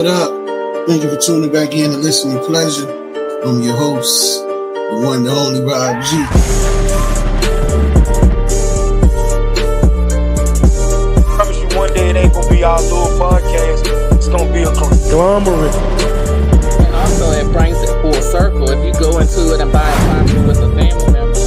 What up? Thank you for tuning back in and listening. Pleasure. I'm your host, the one, the only Rob G. I promise you one day it ain't gonna be our little podcast. It's gonna be a conglomerate. And also, it brings it full circle. If you go into it and buy a property with a family member.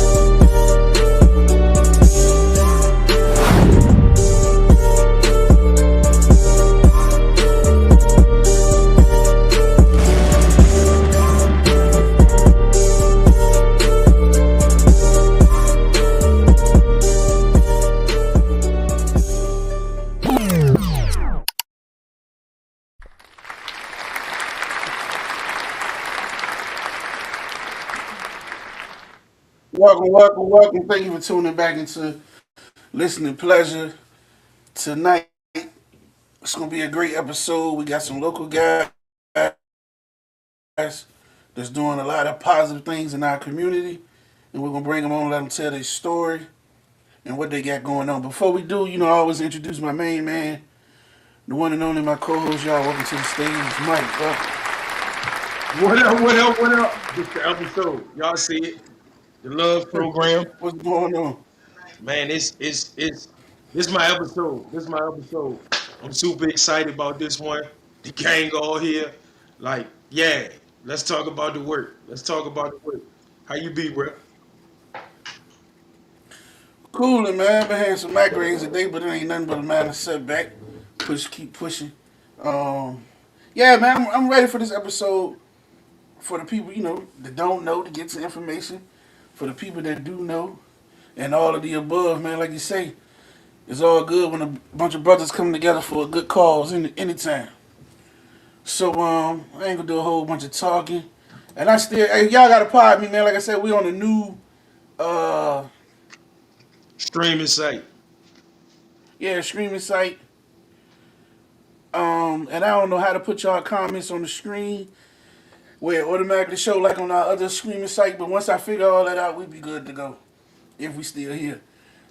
Welcome. Thank you for tuning back into listening pleasure. Tonight, it's going to be a great episode. We got some local guys that's doing a lot of positive things in our community. And we're going to bring them on and let them tell their story and what they got going on. Before we do, I always introduce my main man, the one and only my co-host. Y'all, welcome to the stage, Mike. What up? This the episode. Y'all see it. The Love program. What's going on? Man, it's this my episode. This my episode. I'm super excited about this one. The gang all here. Like, yeah, let's talk about the work. Let's talk about the work. How you be, bro? Cooling, man. Been having some migraines today, but it ain't nothing but a minor setback. Keep pushing. Um, yeah, man, I'm ready for this episode. For the people, that don't know, to get some information. For the people that do know, and all of the above, man. Like you say, it's all good when a bunch of brothers come together for a good cause anytime. So I ain't gonna do a whole bunch of talking. And hey, y'all gotta pardon me, man. Like I said, we on a new, uh, Streaming site. streaming site. And I don't know how to put y'all comments on the screen where it automatically show like on our other streaming site. But once I figure all that out, we be good to go if we still here.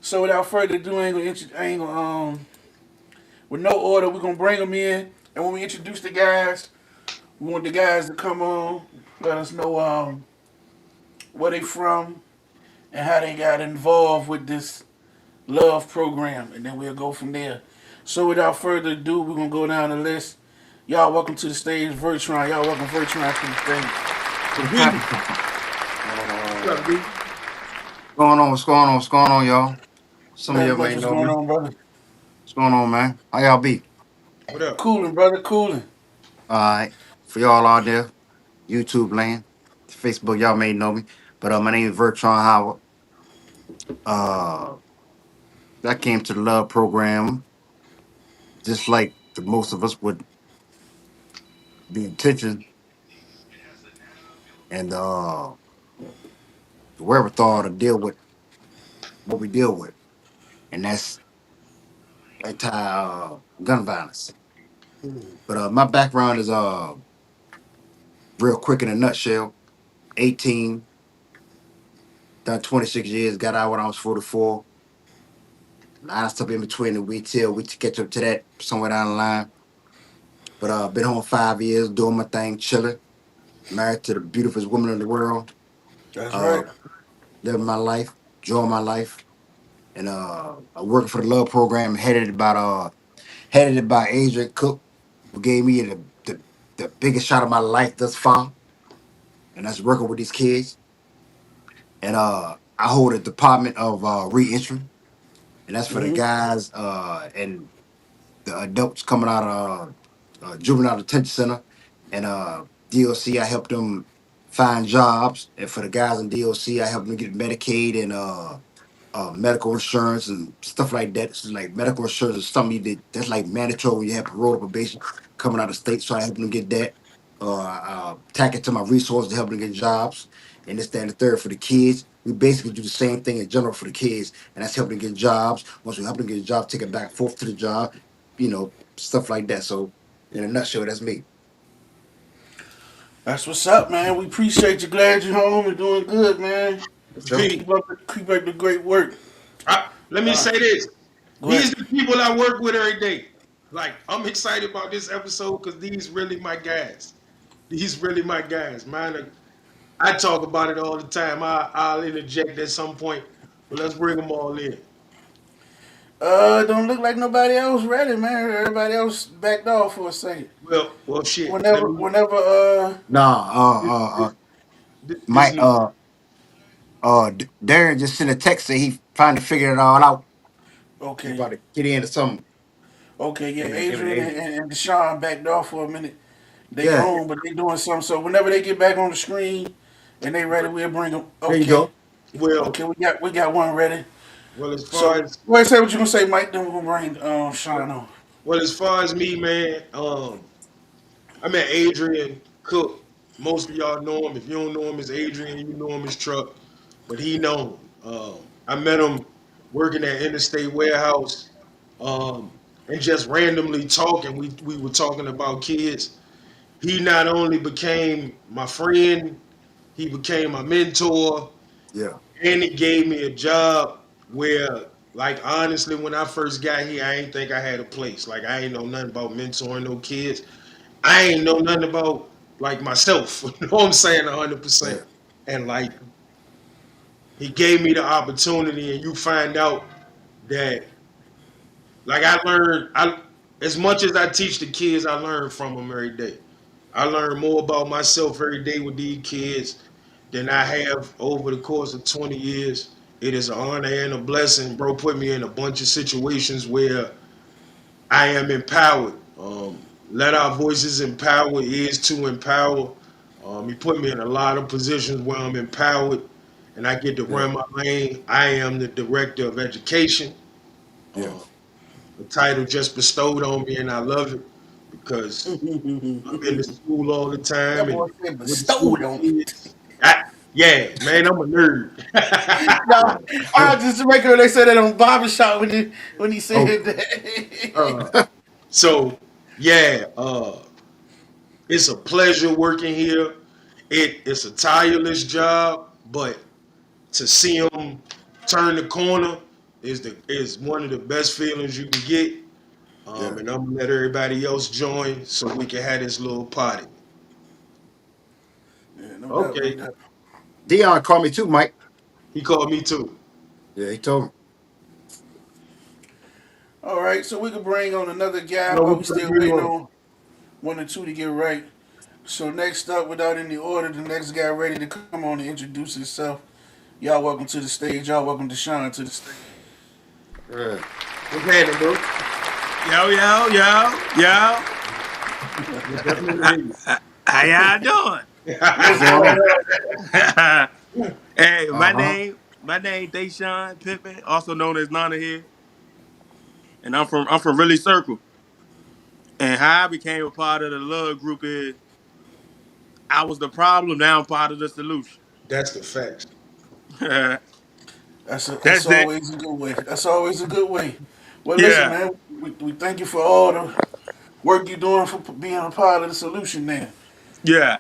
So without further ado, I ain't gonna with no order, we're gonna bring them in, and when we introduce the guys, we want the guys to come on, let us know where they from and how they got involved with this L.O.V.E program, and then we'll go from there. So without further ado, we're gonna go down the list. Y'all welcome to the stage, Vertron. Y'all welcome Vertron to the stage. What up, B? What's going on, y'all? Some of Nothing y'all much. may What's know going me. on, brother? What's going on, man? How y'all be? What up? Cooling, brother, cooling. All right. For y'all out there, YouTube land, Facebook, y'all may know me. But my name is Vertron Howard. Uh, I came to the Love program just like the most of us would be intention and the wherewithal to deal with what we deal with, and that's anti gun violence. But my background is real quick in a nutshell. 18, done 26 years, got out when I was 44. A lot of stuff in between that we to catch up to that somewhere down the line. But been home 5 years, doing my thing, chilling. Married to the beautifulest woman in the world. That's Uh, right. living my life, enjoying my life, and I working for the Love program, headed it by Adrian Cook, who gave me the biggest shot of my life thus far, and that's working with these kids. And I hold a department of reentry, and that's for the Mm-hmm. guys and the adults coming out of juvenile detention center, and DOC. I help them find jobs, and for the guys in DOC, I help them get Medicaid and medical insurance and stuff like that. So like medical insurance is something that's like mandatory when you have parole or probation coming out of state. So I help them get that. Tack it to my resources to help them get jobs, and this, that, and the third for the kids. We basically do the same thing in general for the kids, and that's helping them get jobs. Once we help them get a job, take it back and forth to the job, stuff like that. So, in a nutshell, that's me. That's what's up, man. We appreciate you. Glad you're home and doing good, man. Sure. B. Keep up the great work. Let me Uh, say this. Go These ahead. the people I work with every day. Like I'm excited about this episode because these really my guys. These really my guys. I talk about it all the time. I'll interject at some point, but let's bring them all in. Don't look like nobody else ready, man. Everybody else backed off for a second. Well, shit. Let Whenever, me. whenever, Nah, This, this, this Mike, new. Darren just sent a text say he trying to figure it all out. He okay, about to get into something. okay, yeah, Him and Adrian Adrian. and Deshaun backed off for a minute. They Yeah, home, but they doing something. So whenever they get back on the screen and they ready, we'll bring them. there you Okay, go. Well, okay, we got one ready. well, as So, far as go ahead, say what you gonna say, Mike. Then we're gonna bring Sean on. well, as far as me, man. I met Adrian Cook. Most of y'all know him. If you don't know him as Adrian, you know him as Truck, but he known. I met him working at Interstate Warehouse, and just randomly talking. We were talking about kids. He not only became my friend, he became my mentor, Yeah, and it gave me a job where, like, honestly, when I first got here, I ain't think I had a place. Like, I ain't know nothing about mentoring no kids. I ain't know nothing about like myself. You know what I'm saying? 100%. yeah, And like he gave me the opportunity, and you find out that like I learned, I as much as I teach the kids, I learn from them every day. I learn more about myself every day with these kids than I have over the course of 20 years. It is an honor and a blessing, bro. Put me in a bunch of situations where I am empowered. Let our voices empower is to empower. He put me in a lot of positions where I'm empowered and I get to yeah, run my lane. I am the director of education, yeah. a title just bestowed on me, and I love it because I'm in the school all the That time boy and said with the school bestowed on it. kids. Yeah, man, I'm a nerd. No, I just make sure they said that on barbershop when he Oh, said that. uh, so, yeah, it's a pleasure working here. It's a tireless job, but to see them turn the corner is one of the best feelings you can get. yeah. And I'm gonna let everybody else join so we can have this little party. Yeah, no doubt, no Okay, doubt. Dion called me too, Mike. he called me too. Yeah, he told me. All right, so we could bring on another guy No, while what we truck still you waiting on? on one or two to get right. So next up, without any order, the next guy ready to come on and introduce himself. Y'all welcome to the stage. Y'all welcome to Sean to the stage. Yeah. What's happening, bro? Yo, yo, yo, yo. Yeah, definitely. How y'all doing? What's What's going going on? on? Hey, Uh huh. my name Deshaun Pittman, also known as Nana here, and I'm from Really Circle. And how I became a part of the Love group is I was the problem, now I'm part of the solution. That's the facts. That's That's it. always a good way. That's always a good way. Well, listen, Yeah, man, we thank you for all the work you're doing for being a part of the solution. Then, yeah,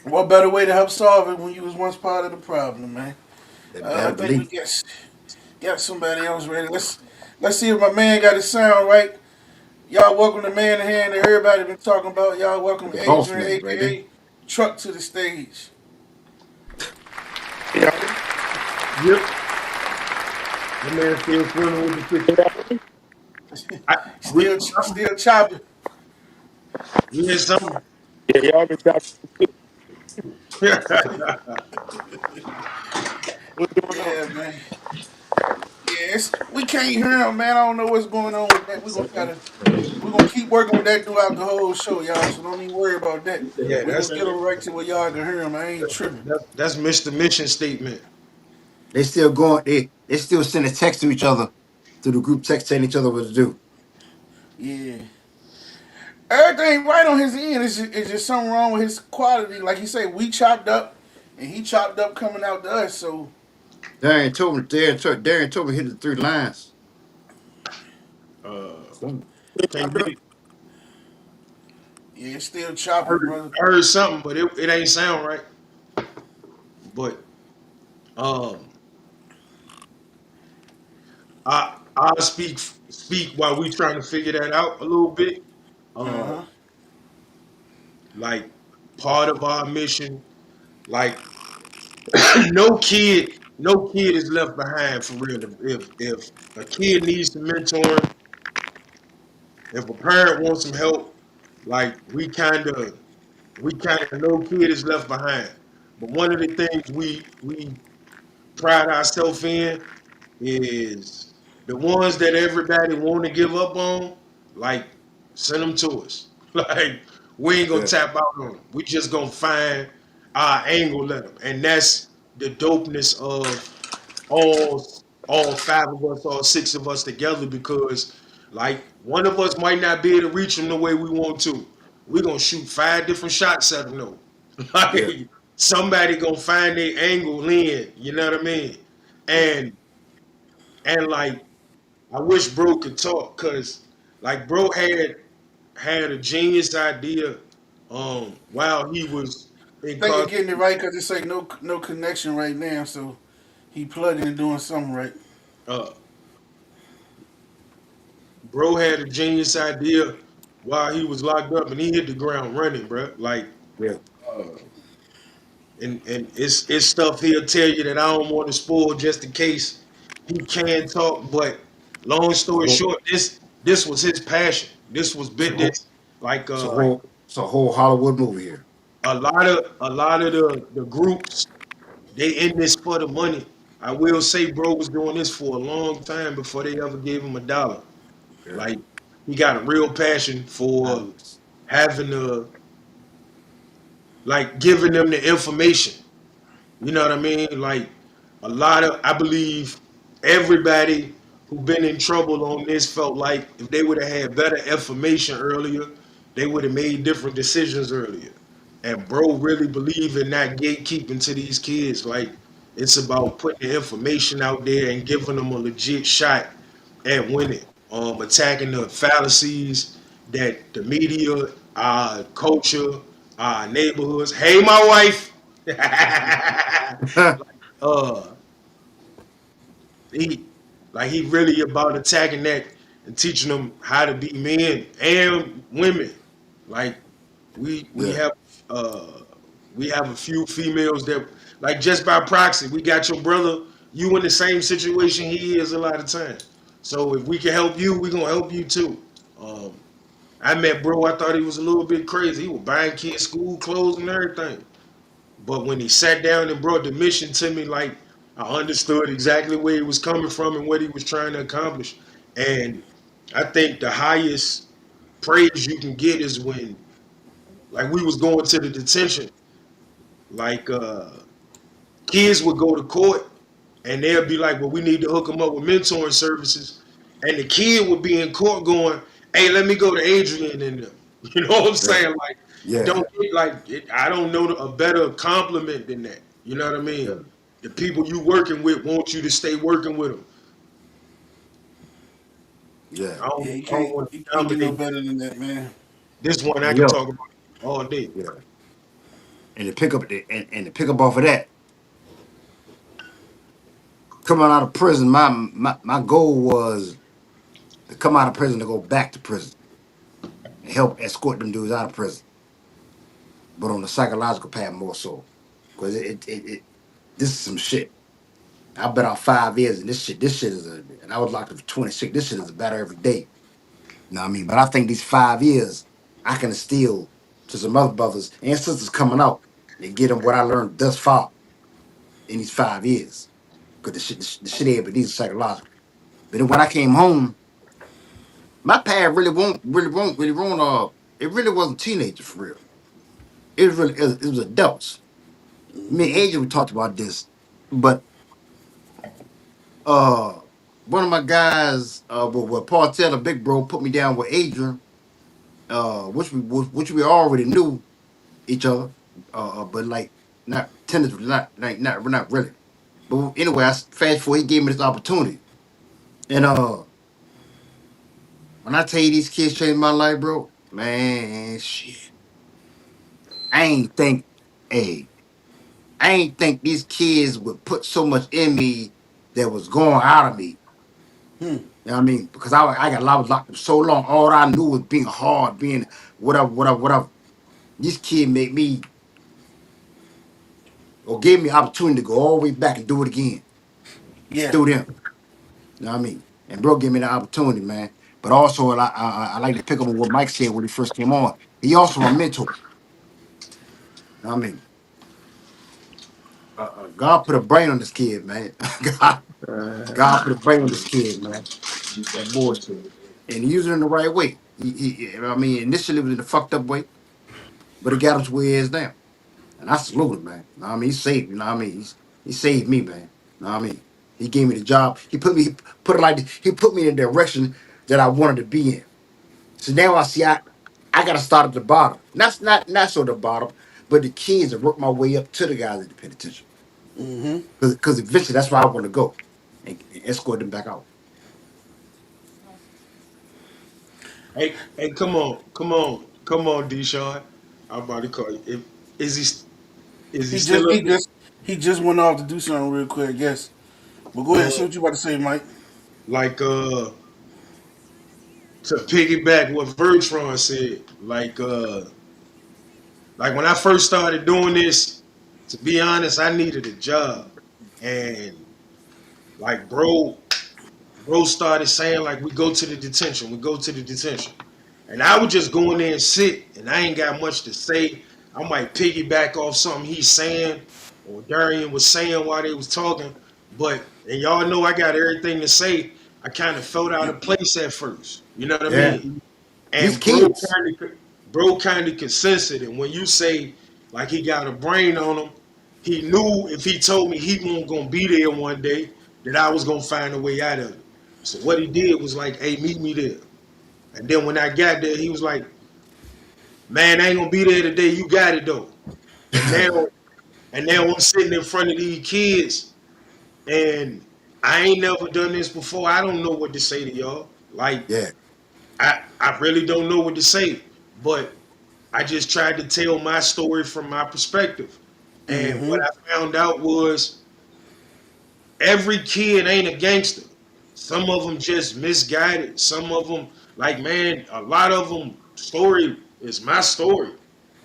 what better way to help solve it when you was once part of the problem, man? They I better think we believe. got somebody else ready. Let's see if my man got his sound right. Y'all welcome the man in hand that everybody been talking about. Y'all welcome The boss Adrian, man, baby. aka Truck, to the stage. Yep. The man still swimming with the fish. I, we, Still chopping. we hear something. Yeah, man. Yes, we can't hear him, man. I don't know what's going on with that. We're gonna keep working with that throughout the whole show, y'all. So don't even worry about that. Yeah, We're that's gonna get him right to where y'all can hear him. I ain't tripping. that's Mr. Mission Statement. They still going. They still sending text to each other through the group text telling each other what to do. Yeah. Everything right on his end. It's just something wrong with his quality. Like he said, we chopped up and he chopped up coming out to us. So Darren told me hit the three lines. Uh, So, can't get it. yeah, it's still I chopping, heard, brother. I heard something, but it ain't sound right. But um, I'll speak speak while we trying to figure that out a little bit. Uh Uh, huh. like part of our mission, like no kid is left behind for real. If a kid needs some mentoring, if a parent wants some help, like we kind of no kid is left behind. But one of the things we pride ourselves in is the ones that everybody want to give up on, like send them to us. Like we ain't gonna Yeah, tap out on them. We just gonna find our angle at them, and that's the dopeness of all five of us, all six of us together. Because like one of us might not be able to reach them the way we want to. We gonna shoot five different shots at them though. yeah, Like somebody gonna find their angle in. You know what I mean? Yeah. And like I wish bro could talk because like bro had a genius idea while he was I think you're getting it incarcerated. right because it's like no connection right now. So he plugging and doing something right. Uh, bro had a genius idea while he was locked up and he hit the ground running, bro. Like yeah. uh, and it's stuff he'll tell you that I don't want to spoil just in case he can talk. But long So story whole, short, this was his passion. This was so bit whole, this like so whole Hollywood movie here. a lot of the groups they in this for the money. I will say, bro was doing this for a long time before they ever gave him a dollar. Yeah. Like he got a real passion for I'm, having the like giving them the information. You know what I mean? Like a lot of I believe everybody who been in trouble on this felt like if they would have had better information earlier, they would have made different decisions earlier. And bro really believe in that gatekeeping to these kids. Like it's about putting the information out there and giving them a legit shot at winning. Attacking the fallacies that the media, our culture, our neighborhoods. Hey, my wife. uh, he he really about attacking that and teaching them how to be men and women. Like we we yeah, have uh we have a few females that like just by proxy we got your brother. You in the same situation he is a lot of times. So if we can help you, we gonna help you too. Um, I met bro. I thought he was a little bit crazy. He was buying kids school clothes and everything. But when he sat down and brought the mission to me, like I understood exactly where he was coming from and what he was trying to accomplish. And I think the highest praise you can get is when, like, we was going to the detention. Like, kids would go to court and they'll be like, "Well, we need to hook them up with mentoring services," and the kid would be in court going, "Hey, let me go to Adrian and them." You know what I'm yeah, saying? Like, yeah, don't get like it, I don't know a better compliment than that. You know what I mean? yeah, The people you working with want you to stay working with them. yeah. Yeah, I don't want you to can't get no dominate better than that, man. this one. I And can yo, talk about all day. yeah. And to pick up off of that, coming out of prison, my goal was to come out of prison to go back to prison and help escort them dudes out of prison, but on the psychological path more so, because it this is some shit. I've been out 5 years and this shit is and I was locked up for 26. This shit is better every day. You know what I mean? But I think these 5 years I can instill to some other brothers and sisters coming out and get them what I learned thus far in these 5 years. Because the shit ain't but these are psychological. But then when I came home, my path really won't it really wasn't teenagers for real. It was adults. Me and Adrian we talked about this, but uh one of my guys, well, Paul Taylor, big bro, put me down with Adrian, which we already knew each other, but like not tentatively, not really. But anyway, I fast forward, he gave me this opportunity, and when I tell you these kids changed my life, bro, man, shit, I ain't think, hey, I ain't think these kids would put so much in me that was going out of me. Hmm. You know what I mean? Because I got I was locked up so long. All I knew was being hard, being whatever, whatever, whatever. This kid made me or gave me opportunity to go all the way back and do it again Yeah. through them. You know what I mean? And bro gave me the opportunity, man. But also, I like to pick up on what Mike said when he first came on. He also my mentor. You know what I mean? God put a brain on this kid, man. God, God put a brain on this kid, man. That boy, and he used it in the right way. I mean, initially it was in a fucked up way, but it got him to where he is now. And I salute him, man. You know what I mean? He saved, you know what I mean? He saved me, man. You know what I mean? He gave me the job. He put it like this. He put me in the direction that I wanted to be in. So now I see I gotta start at the bottom. Not so the bottom, but the kids and work my way up to the guys at the penitentiary. Mm-hmm. Because eventually that's where I want to go and escort them back out. Hey, come on, Deshaun. I'm about to call you. Is he He just still up he there? just he just went off to do something real quick, I guess. But go ahead, Uh, say what you about to say, Mike. like to piggyback what Vertron said, like when I first started doing this, to be honest, I needed a job, and like bro started saying like we go to the detention. And I would just go in there and sit, and I ain't got much to say. I might piggyback off something he's saying or Darian was saying while they was talking. But and y'all know I got everything to say. I kind of felt out of place at first. You know what I Yeah. mean? These And kids. bro kind of consented. And when you say like he got a brain on him, he knew if he told me he wasn't gonna be there one day, that I was gonna find a way out of it. So what he did was like, hey, meet me there. And then when I got there, he was like, man, I ain't gonna be there today. You got it though. And now, and now I'm sitting in front of these kids, and I ain't never done this before. I don't know what to say to y'all. Like, Yeah. I really don't know what to say. But I just tried to tell my story from my perspective. And Mm-hmm. what I found out was every kid ain't a gangster. Some of them just misguided. Some of them, like man, a lot of them story is my story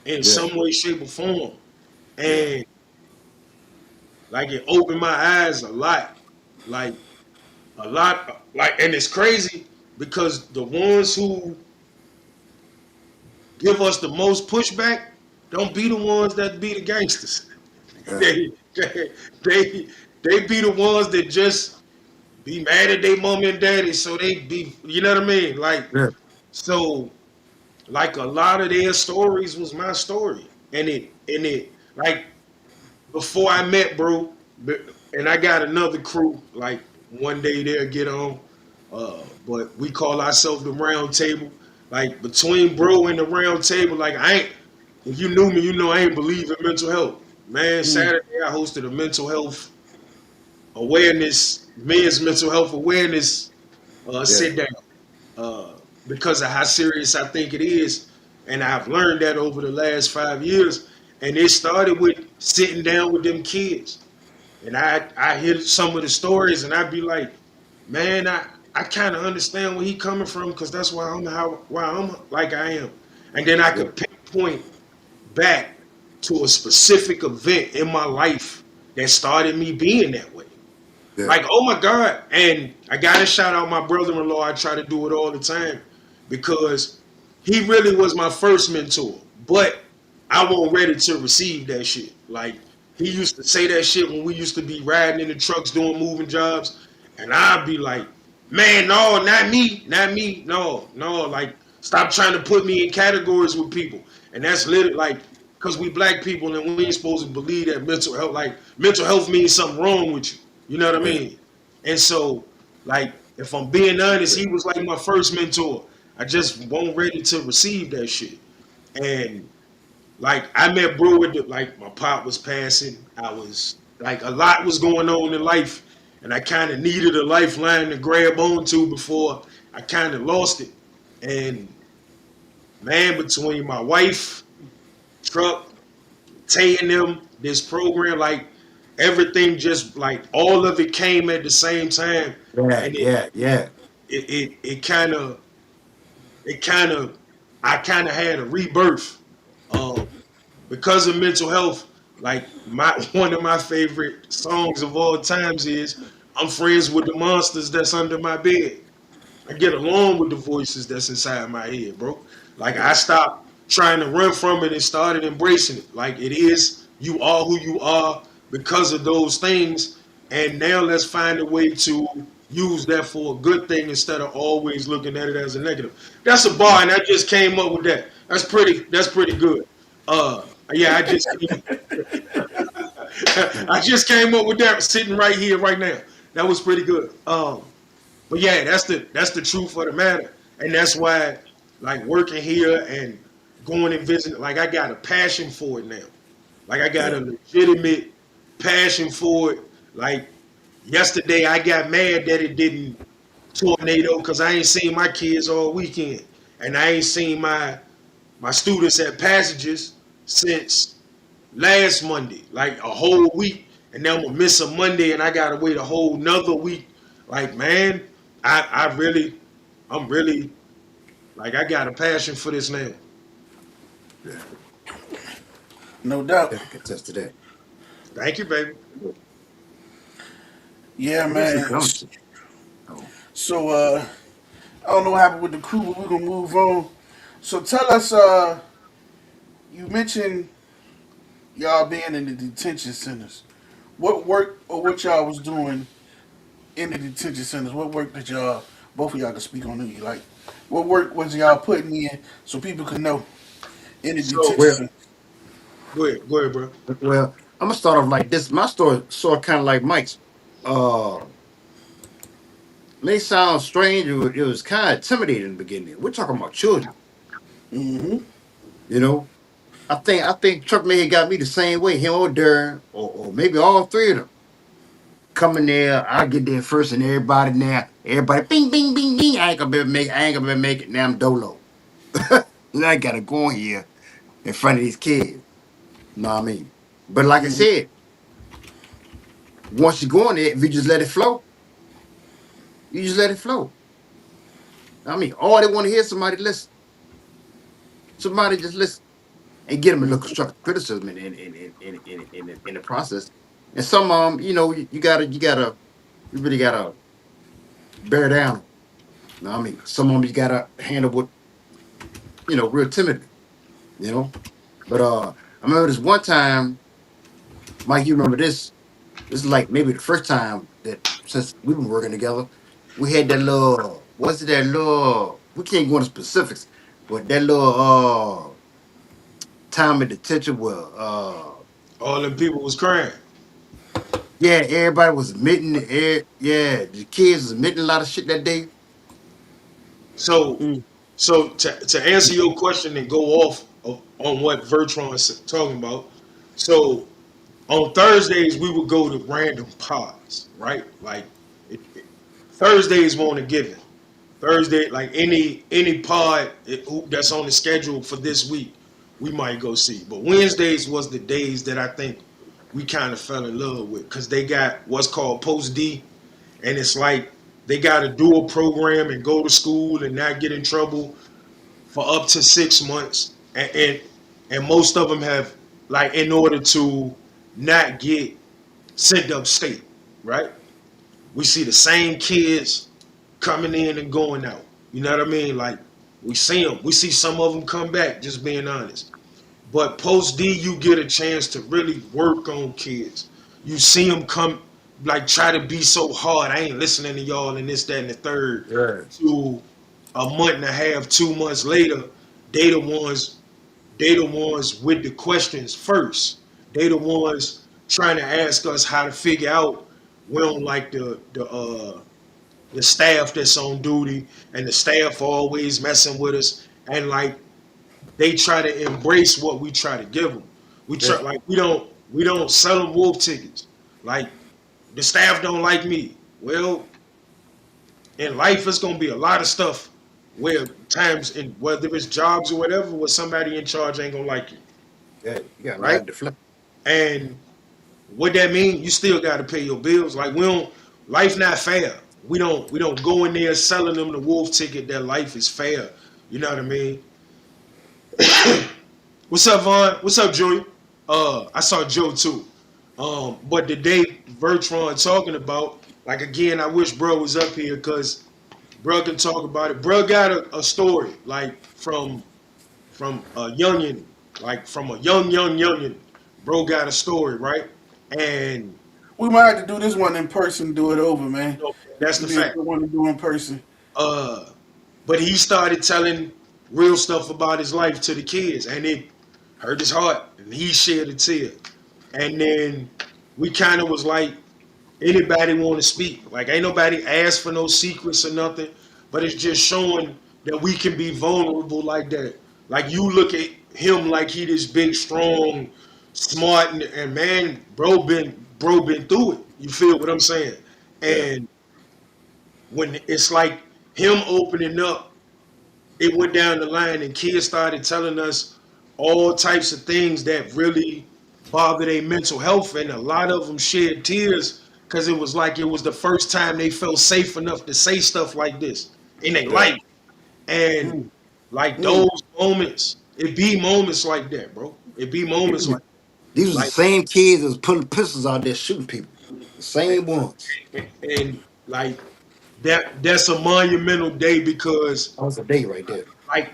in Yeah. some way, shape, or form. Yeah. And like it opened my eyes a lot. Like a lot like and it's crazy because the ones who give us the most pushback don't be the ones that be the gangsters. Yeah. They be the ones that just be mad at their mom and daddy, so they be, you know what I mean? Like, Yeah. so, like a lot of their stories was my story, and it, like before I met bro, and I got another crew. Like one day they'll get on, but we call ourselves the Round Table. Like between bro and the Round Table, like I ain't. If you knew me, you know I ain't believe in mental health. Man, Mm. Saturday I hosted a mental health awareness, men's mental health awareness Yeah. sit down because of how serious I think it is. And I've learned that over the last 5 years. And it started with sitting down with them kids. And I hear some of the stories and I'd be like, man, I kind of understand where he coming from because that's why I'm like I am. And then I Yeah. could pinpoint back to a specific event in my life that started me being that way. Yeah. Like, oh my God. And I gotta shout out my brother-in-law. I try to do it all the time because he really was my first mentor. But I wasn't ready to receive that shit. Like he used to say that shit when we used to be riding in the trucks doing moving jobs. And I'd be like, man, no, not me, not me. No, no, like stop trying to put me in categories with people. And that's literally like because we black people and we ain't supposed to believe that mental health means something wrong with you. You know what I Yeah. mean? And so, like, if I'm being honest, he was like my first mentor. I just wasn't ready to receive that shit. And like, I met bro with like my pop was passing. I was like, a lot was going on in life, and I kind of needed a lifeline to grab onto before I kind of lost it. And man, between my wife, truck, Tay and them, this program, like everything just like all of it came at the same time. Yeah. And Yeah. Yeah. it kind of it kind of I kind of had a rebirth um, because of mental health. Like my one of my favorite songs of all times is "I'm Friends with the Monsters That's Under My Bed." I get along with the voices that's inside my head, bro. Like I Yeah, stopped trying to run from it and started embracing it. Like it is, you are who you are because of those things. And now let's find a way to use that for a good thing instead of always looking at it as a negative. That's a bar, and I just came up with that. That's pretty good. Yeah, I just came up with that sitting right here, right now. That was pretty good. But yeah, that's the truth of the matter, and that's why like working here and going and visiting, like I got a passion for it now. Like I got yeah, a legitimate passion for it. Like yesterday, I got mad that it didn't tornado because I ain't seen my kids all weekend, and I ain't seen my students at Passages since last Monday, like a whole week, and then I'm gonna miss a Monday, and I gotta wait a whole nother week. Like, man, I really, I'm really like I got a passion for this now. yeah. No doubt. I can attest to that. Thank you, baby. Yeah, Let me see man. comments. Oh, So I don't know what happened with the crew, but we're gonna move on. So tell us, you mentioned y'all being in the detention centers. What work or what y'all was doing in the detention centers? What work did y'all, both of y'all can speak on it, like, what work was y'all putting in so people could know in the So detention well, center? go ahead, bro. well, I'm gonna start off like this. My story sort of kind of like Mike's. Uh, may sound strange. It was kind of intimidating in the beginning. We're talking about children, Mm-hmm. you know. I think Chuck May got me the same way. Him or Darren, or maybe all three of them coming there. I get there first, and everybody now, everybody, bing, bing, bing, bing. I ain't gonna be able to make. I ain't gonna be able to make it. Now I'm dolo. And I gotta go in here in front of these kids. You know what I mean? But like I Mm-hmm. said, once you go in there, if you just let it flow, you just let it flow. I mean, all they want to hear is somebody listen. Somebody just listen and get them a little Mm-hmm. constructive criticism in the process. And some you really gotta bear down. You know what I mean? Some of them you gotta handle with, real timidly, you know. But I remember this one time, Mike, you remember this? This is like maybe the first time that since we've been working together, we had that little, what's it, that little, we can't go into specifics, but that little time in detention where All them people was crying. yeah, everybody was admitting yeah, the kids was admitting a lot of shit that day. So so to answer your question and go off on what Vertron's talking about. So on Thursdays we would go to random pods, right? Like Thursdays won't a given. Thursday, like any pod that's on the schedule for this week, we might go see. But Wednesdays was the days that I think we kind of fell in love with because they got what's called post D, and it's like they got to do a program and go to school and not get in trouble for up to 6 months, and most of them have like in order to not get sent upstate, right? We see the same kids coming in and going out. You know what I mean? Like we see them. We see some of them come back. Just being honest. But post D, you get a chance to really work on kids. You see them come, like try to be so hard. I ain't listening to y'all and this, that, and the third. Yeah, To a month and a half, 2 months later, they the ones, they the ones with the questions first. They the ones trying to ask us how to figure out. We don't like the staff that's on duty, and the staff always messing with us, and like they try to embrace what we try to give them. We try, yeah, like we don't sell them wolf tickets. Like the staff don't like me. Well, in life it's gonna be a lot of stuff where times, in whether it's jobs or whatever, where somebody in charge ain't gonna like you, yeah. You gotta know how right? to deflect. And what that mean, you still got to pay your bills. Like we don't, life not fair. we don't go in there selling them the wolf ticket that life is fair. You know what I mean? What's up, Vaughn? What's up, Junior? I saw Joe too. But the day Vertron talking about, like again, I wish bro was up here because bro can talk about it. Bro got a story like from a youngin, like from a young youngin. Bro got a story, right? And We might have to do this one in person. Do it over, man. you know, that's the It'd be a fact. good one to do in person. Uh, but he started telling real stuff about his life to the kids, and it hurt his heart, and he shed a tear. And then we kind of was like, anybody want to speak? Like, ain't nobody asked for no secrets or nothing, but it's just showing that we can be vulnerable like that. Like, you look at him like he this big, strong, smart, and man, bro been through it. You feel what I'm saying? Yeah. And when it's like him opening up, it went down the line, and kids started telling us all types of things that really bother their mental health, and a lot of them shed tears because it was like it was the first time they felt safe enough to say stuff like this in their Yeah. life. And Mm. like Mm. those moments, it be moments like that, bro. It be moments These was the like same kids that was putting pistols out there shooting people. The same ones. and like that's a monumental day because That was a day right there. like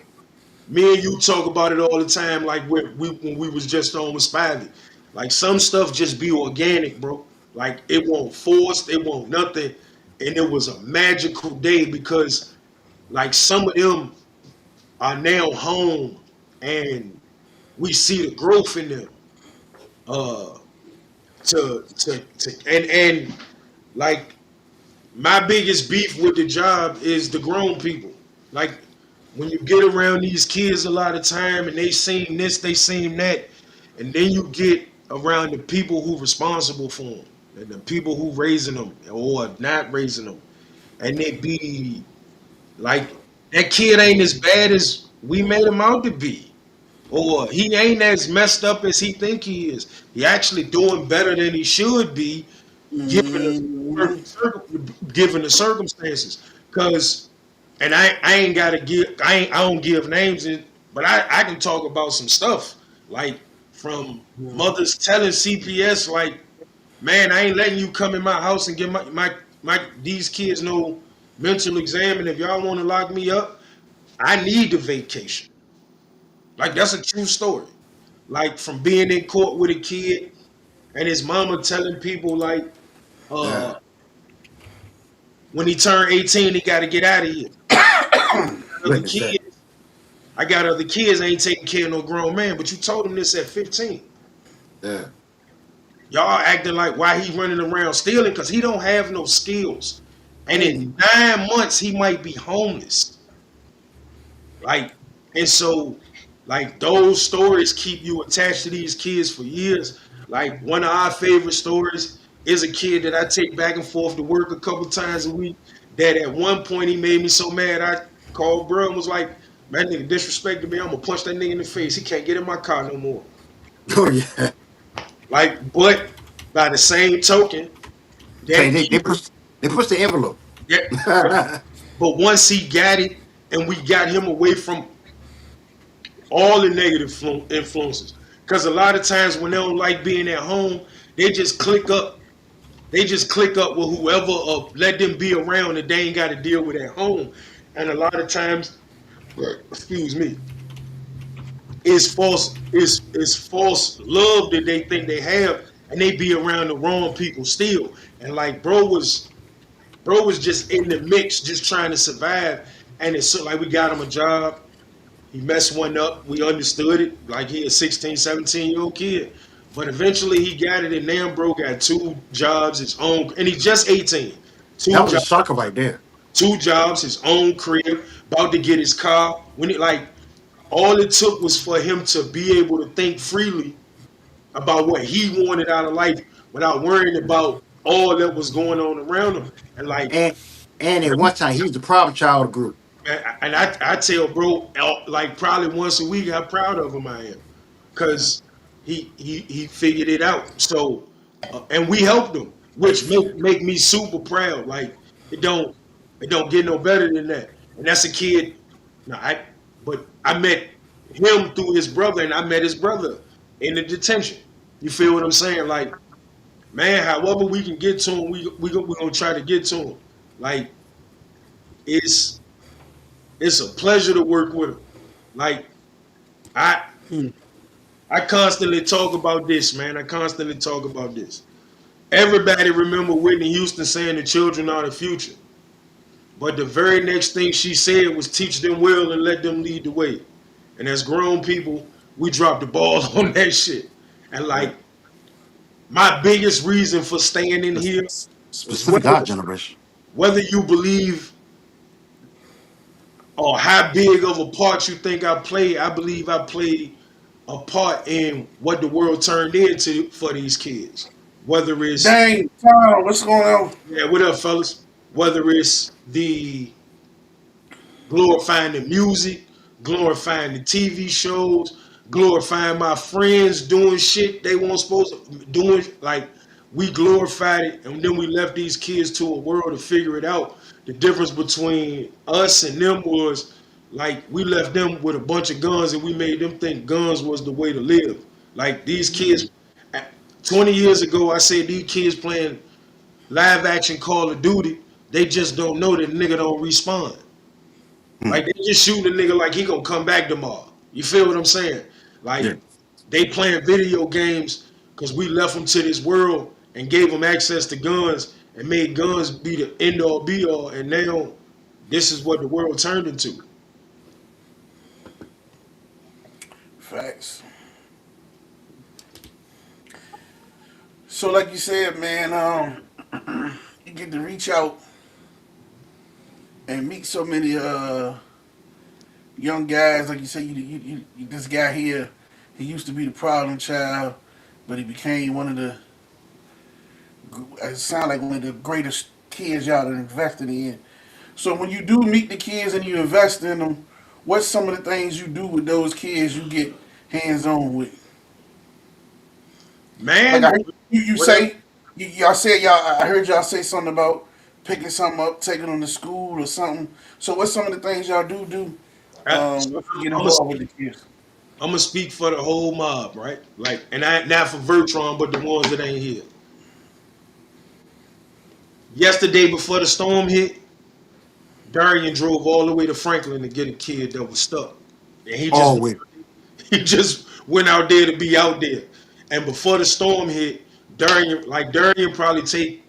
me and you talk about it all the time. Like when we was just on with Spivey, like some stuff just be organic, bro. Like it won't forced, it won't nothing, and it was a magical day because like some of them are now home, and we see the growth in them. Uh, to and like my biggest beef with the job is the grown people. Like when you get around these kids a lot of time and they seen this, they seen that, and then you get around the people who responsible for them and the people who raising them or not raising them, and they be like that kid ain't as bad as we made him out to be. Or he ain't as messed up as he think he is. He actually doing better than he should be, given the Mm. given the circumstances. Cause and I ain't gotta give I don't give names in, but I can talk about some stuff like from mothers telling CPS like, man, I ain't letting you come in my house and give my these kids no mental exam, and if y'all want to lock me up, I need the vacation. Like that's a true story. Like from being in court with a kid and his mama telling people like, uh, Yeah. when he turned 18, he got to get out of here. Other Witness that. kids, I got other kids ain't taking care of no grown man, but you told him this at 15. Yeah. Y'all acting like why he running around stealing because he don't have no skills. And in Mm. 9 months, he might be homeless. Like, and so, like, those stories keep you attached to these kids for years. Like, one of our favorite stories is a kid that I take back and forth to work a couple times a week. That at one point he made me so mad, I called bro and was like, man, that nigga disrespected me. I'm gonna punch that nigga in the face. He can't get in my car no more. Oh yeah. Like, but by the same token, Say that they push the envelope. yeah, but once he got it and we got him away from all the negative influences. Because a lot of times when they don't like being at home, they just click up. They just click up with whoever or let them be around that they ain't got to deal with at home. And a lot of times, excuse me, it's false love that they think they have, and they be around the wrong people still. And like bro was just in the mix, just trying to survive. And it's so like we got him a job. He messed one up. We understood it. Like he a 16, 17-year-old kid. But eventually he got it, and now bro got two jobs, his own, and he's just 18. That Two was a jobs, shocker right there. two jobs, his own crib, about to get his car. When it like all it took was for him to be able to think freely about what he wanted out of life without worrying about all that was going on around him. And like And at one time he was the problem child of the group. and I tell bro like probably once a week how proud of him I am Yeah. because he figured it out. So and we helped him, which make me super proud. Like It don't it don't get no better than that. And that's a kid. No, but I met him through his brother, and I met his brother in the detention. You feel what I'm saying? Like, man, however we can get to him, we gonna try to get to him. Like, it's it's a pleasure to work with him. Like, I Hmm. I constantly talk about this, man. I constantly talk about this. Everybody remember Whitney Houston saying the children are the future. But the very next thing she said was teach them well and let them lead the way. And as grown people, we dropped the ball on that shit. And Yeah. like my biggest reason for staying in here is Specific our generation. whether you believe or how big of a part you think I played, I believe I played a part in what the world turned into for these kids. Whether it's Dang, Tom, what's going on? yeah, what up, fellas? Whether it's the glorifying the music, glorifying the TV shows, glorifying my friends doing shit they weren't supposed to doing. Like we glorified it, and then we left these kids to a world to figure it out. The difference between us and them was like we left them with a bunch of guns, and we made them think guns was the way to live. Like these kids, 20 years ago, I said these kids playing live action Call of Duty, they just don't know that nigga don't respawn. Hmm. Like they just shooting a nigga like he gonna come back tomorrow. You feel what I'm saying? Like Yeah. they playing video games because we left them to this world and gave them access to guns and made guns be the end all be all. And now this is what the world turned into. Facts. So, like you said, man, you get to reach out and meet so many young guys. Like you said, this guy here, he used to be the problem child, but he became one of the. It sound like one of the greatest kids y'all have invested in. So when you do meet the kids and you invest in them, what's some of the things you do with those kids you get hands on with? Like I Man, heard you what up? say, y'all said y'all. I heard y'all say something about picking something up, taking them to school or something. So what's some of the things y'all do So once you get I'm gonna involved with speak. the kids? I'm gonna speak for the whole mob, right? Like, and I not for Vertron, but the ones that ain't here. Yesterday before the storm hit, Darian drove all the way to Franklin to get a kid that was stuck, and he just All with he just went out there to be out there. And before the storm hit, Darian probably take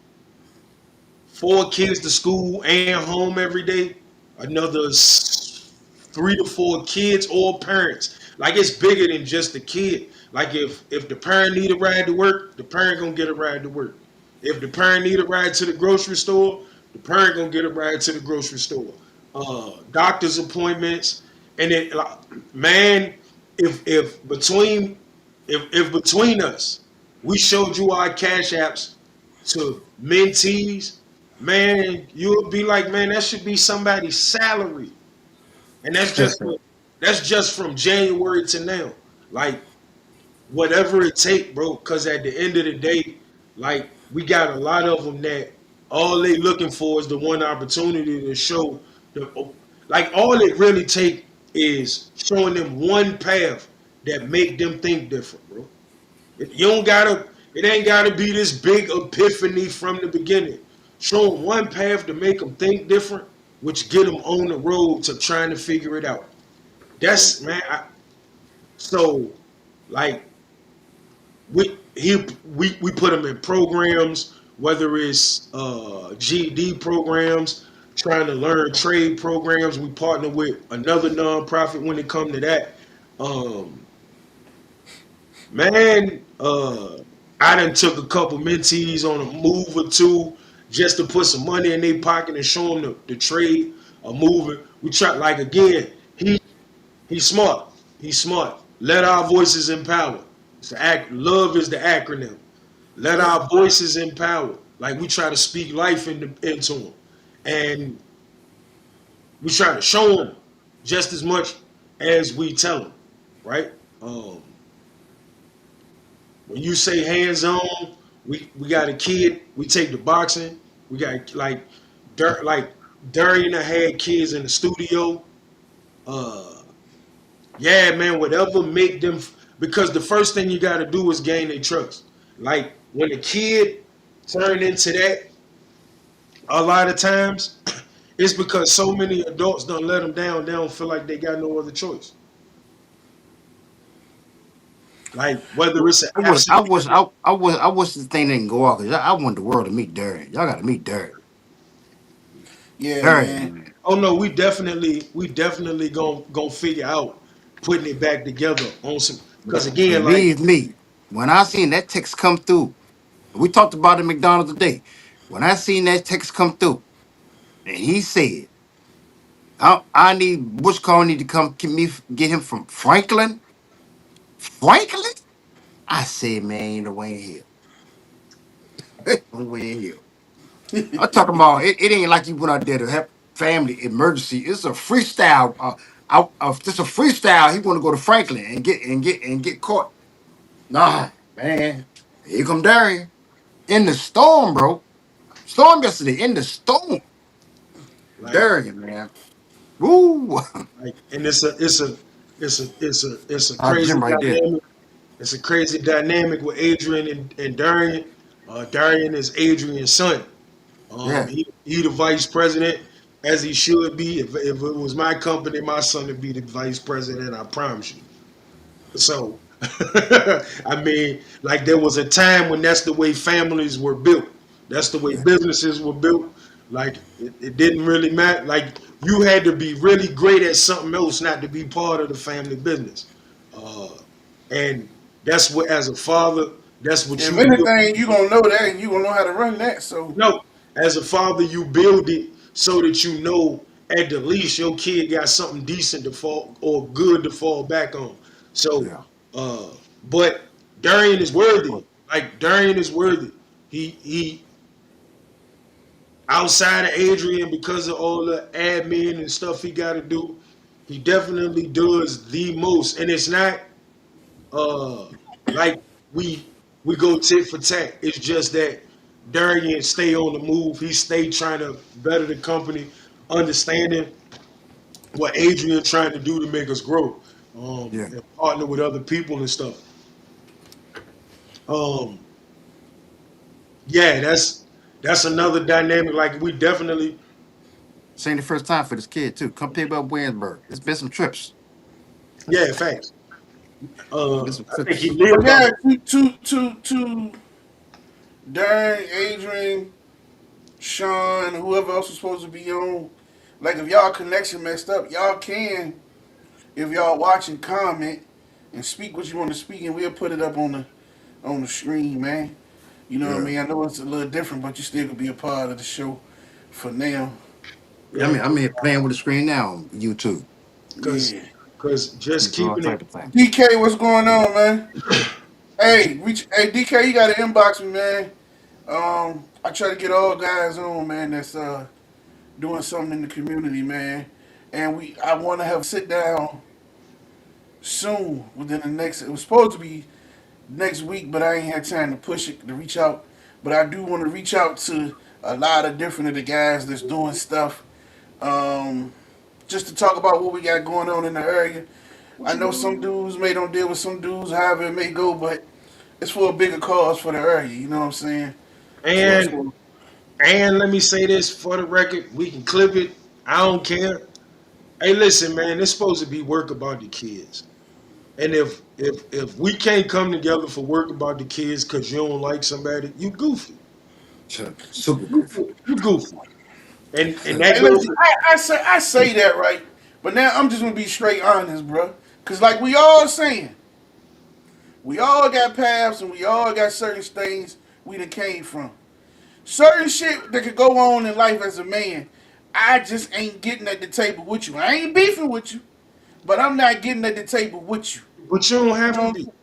4 kids to school and home every day. Another 3 to 4 kids or parents. Like it's bigger than just the kid. Like if the parent need a ride to work, the parent gonna get a ride to work. If the parent need a ride to the grocery store, the parent gonna get a ride to the grocery store. Doctor's appointments, and then man, if between us, we showed you our cash apps to mentees, man, you'll be like, man, that should be somebody's salary, and that's just from January to now. Like whatever it take, bro. Because at the end of the day, like we got a lot of them that all they looking for is the one opportunity to show the like all it really take is showing them one path that make them think different, bro. You don't gotta. It ain't gotta be this big epiphany from the beginning. Show them one path to make them think different, which get them on the road to trying to figure it out. That's man. So like we put them in programs, whether it's GED programs, trying to learn trade programs. We partner with another nonprofit when it come to that. Um, Man, I done took a couple mentees on a move or two just to put some money in their pocket and show them the trade of moving. We try like again. He's smart. He's smart. Let our voices empower. It's the love is the acronym. Let Yeah. our voices empower. Like we try to speak life into them, and we try to show them just as much as we tell them. Right? Um, When you say hands on, we got a kid. We take the boxing. We got like like Darian I had kids in the studio. Uh, yeah, man, whatever make them because the first thing you got to do is gain their trust. Like when a kid turn into that, a lot of times it's because so many adults don't let them down. They don't feel like they got no other choice. Like whether it's an accident. I wish the thing didn't go off because I want the world to meet Darian. Y'all got to meet Darian. Yeah, man. Darian, man. Oh no, we definitely gonna figure out putting it back together on some. Because again, like Believe me, when I seen that text come through, we talked about it at McDonald's today. When I seen that text come through, and he said, I need Bush Car need to come get him from Franklin. Franklin? I said, man, ain't no way in hell. No way in hell. I'm talking about it ain't like you went out there to help family emergency. It's a freestyle. Just a freestyle. He want to go to Franklin and get caught. Nah, man. Here come Darian in the storm, bro. Storm yesterday in the storm. like Darian, man. Woo. and it's a Our crazy Jim right there. dynamic. It's a crazy dynamic with Adrian and Darian. Darian is Adrian's son. Yeah, He the vice president as he should be. If it was my company, my son would be the vice president. I promise you. So, I mean, like there was a time when that's the way families were built. That's the way yeah, businesses were built. Like it didn't really matter. Like you had to be really great at something else not to be part of the family business. Uh, and that's what, as a father, that's what If you build. anything, you gonna know that, and you gonna know how to run that. So No, as a father, you build it so that you know at the least your kid got something decent to fall or good to fall back on. So, yeah. uh, but Darian is worthy. Like Darian is worthy. He outside of Adrian because of all the admin and stuff he got to do. He definitely does the most, and it's not uh like we we go tit for tat. It's just that Darian stay on the move. He stay trying to better the company, understanding what Adrian trying to do to make us grow, Yeah. and partner with other people and stuff. Um, yeah, that's another dynamic. Like we definitely, This ain't the first time for this kid too. Come pick up Williamsburg. It's been some trips. yeah, facts. Been some I think he trips. but lived off. yeah, to Darren, Adrian, Sean, whoever else is supposed to be on. Like if y'all connection messed up, y'all can, if y'all watching, comment and speak what you want to speak, and we'll put it up on the screen, man. You know what I Yeah. mean? I know it's a little different, but you still could be a part of the show for now. Yeah, Yeah, I'm here playing with the screen now on YouTube. because Yeah. because just Do all keeping it. type of things. DK, what's going on, man? Hey, DK, you gotta inbox me, man. I try to get all guys on, man. That's doing something in the community, man. And I want to have a sit down soon within the next. It was supposed to be next week, but I ain't had time to push it to reach out. But I do want to reach out to a lot of different of the guys that's doing stuff. Um, just to talk about what we got going on in the area. I know some dudes may don't deal with some dudes, however it may go, but it's for a bigger cause for the area. You know what I'm saying? So, And and let me say this for the record, we can clip it. I don't care. Hey, listen, man, it's supposed to be work about the kids. And if we can't come together for work about the kids because you don't like somebody, you goofy. Sure. Super goofy. You goofy. And that hey, goes. listen, I say that right, but now I'm just gonna be straight honest, bro. Cause like we all saying, we all got paths and we all got certain things we done came from. Certain shit that could go on in life as a man, I just ain't getting at the table with you. I ain't beefing with you, but I'm not getting at the table with you. But you don't You have know to what I'm be. saying?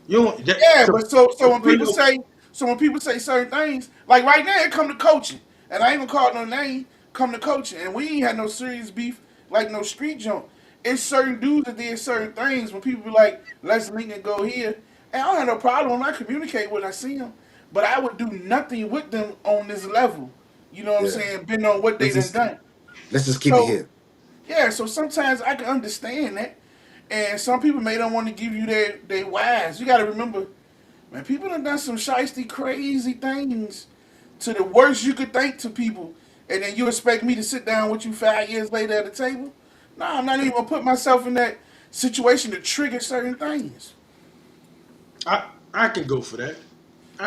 You don't. Yeah, Cause, but so 'cause when you people know, say certain things, like right now it come to coaching, and I ain't gonna call it no name, come to coaching, and we ain't had no serious beef like no street junk. It's certain dudes that did certain things when people be like, let's link and go here. And I don't have no problem when I communicate when I see them, but I would do nothing with them on this level. You know what I'm Yeah. saying? Been on what they Let's done just done. let's just keep it So here. yeah, so sometimes I can understand that. And some people may don't want to give you their whys. You gotta remember, man, people done some shiesty, crazy things to the worst you could think to people. And then you expect me to sit down with you 5 years later at the table? Nah, I'm not even gonna put myself in that situation to trigger certain things. I can go for that.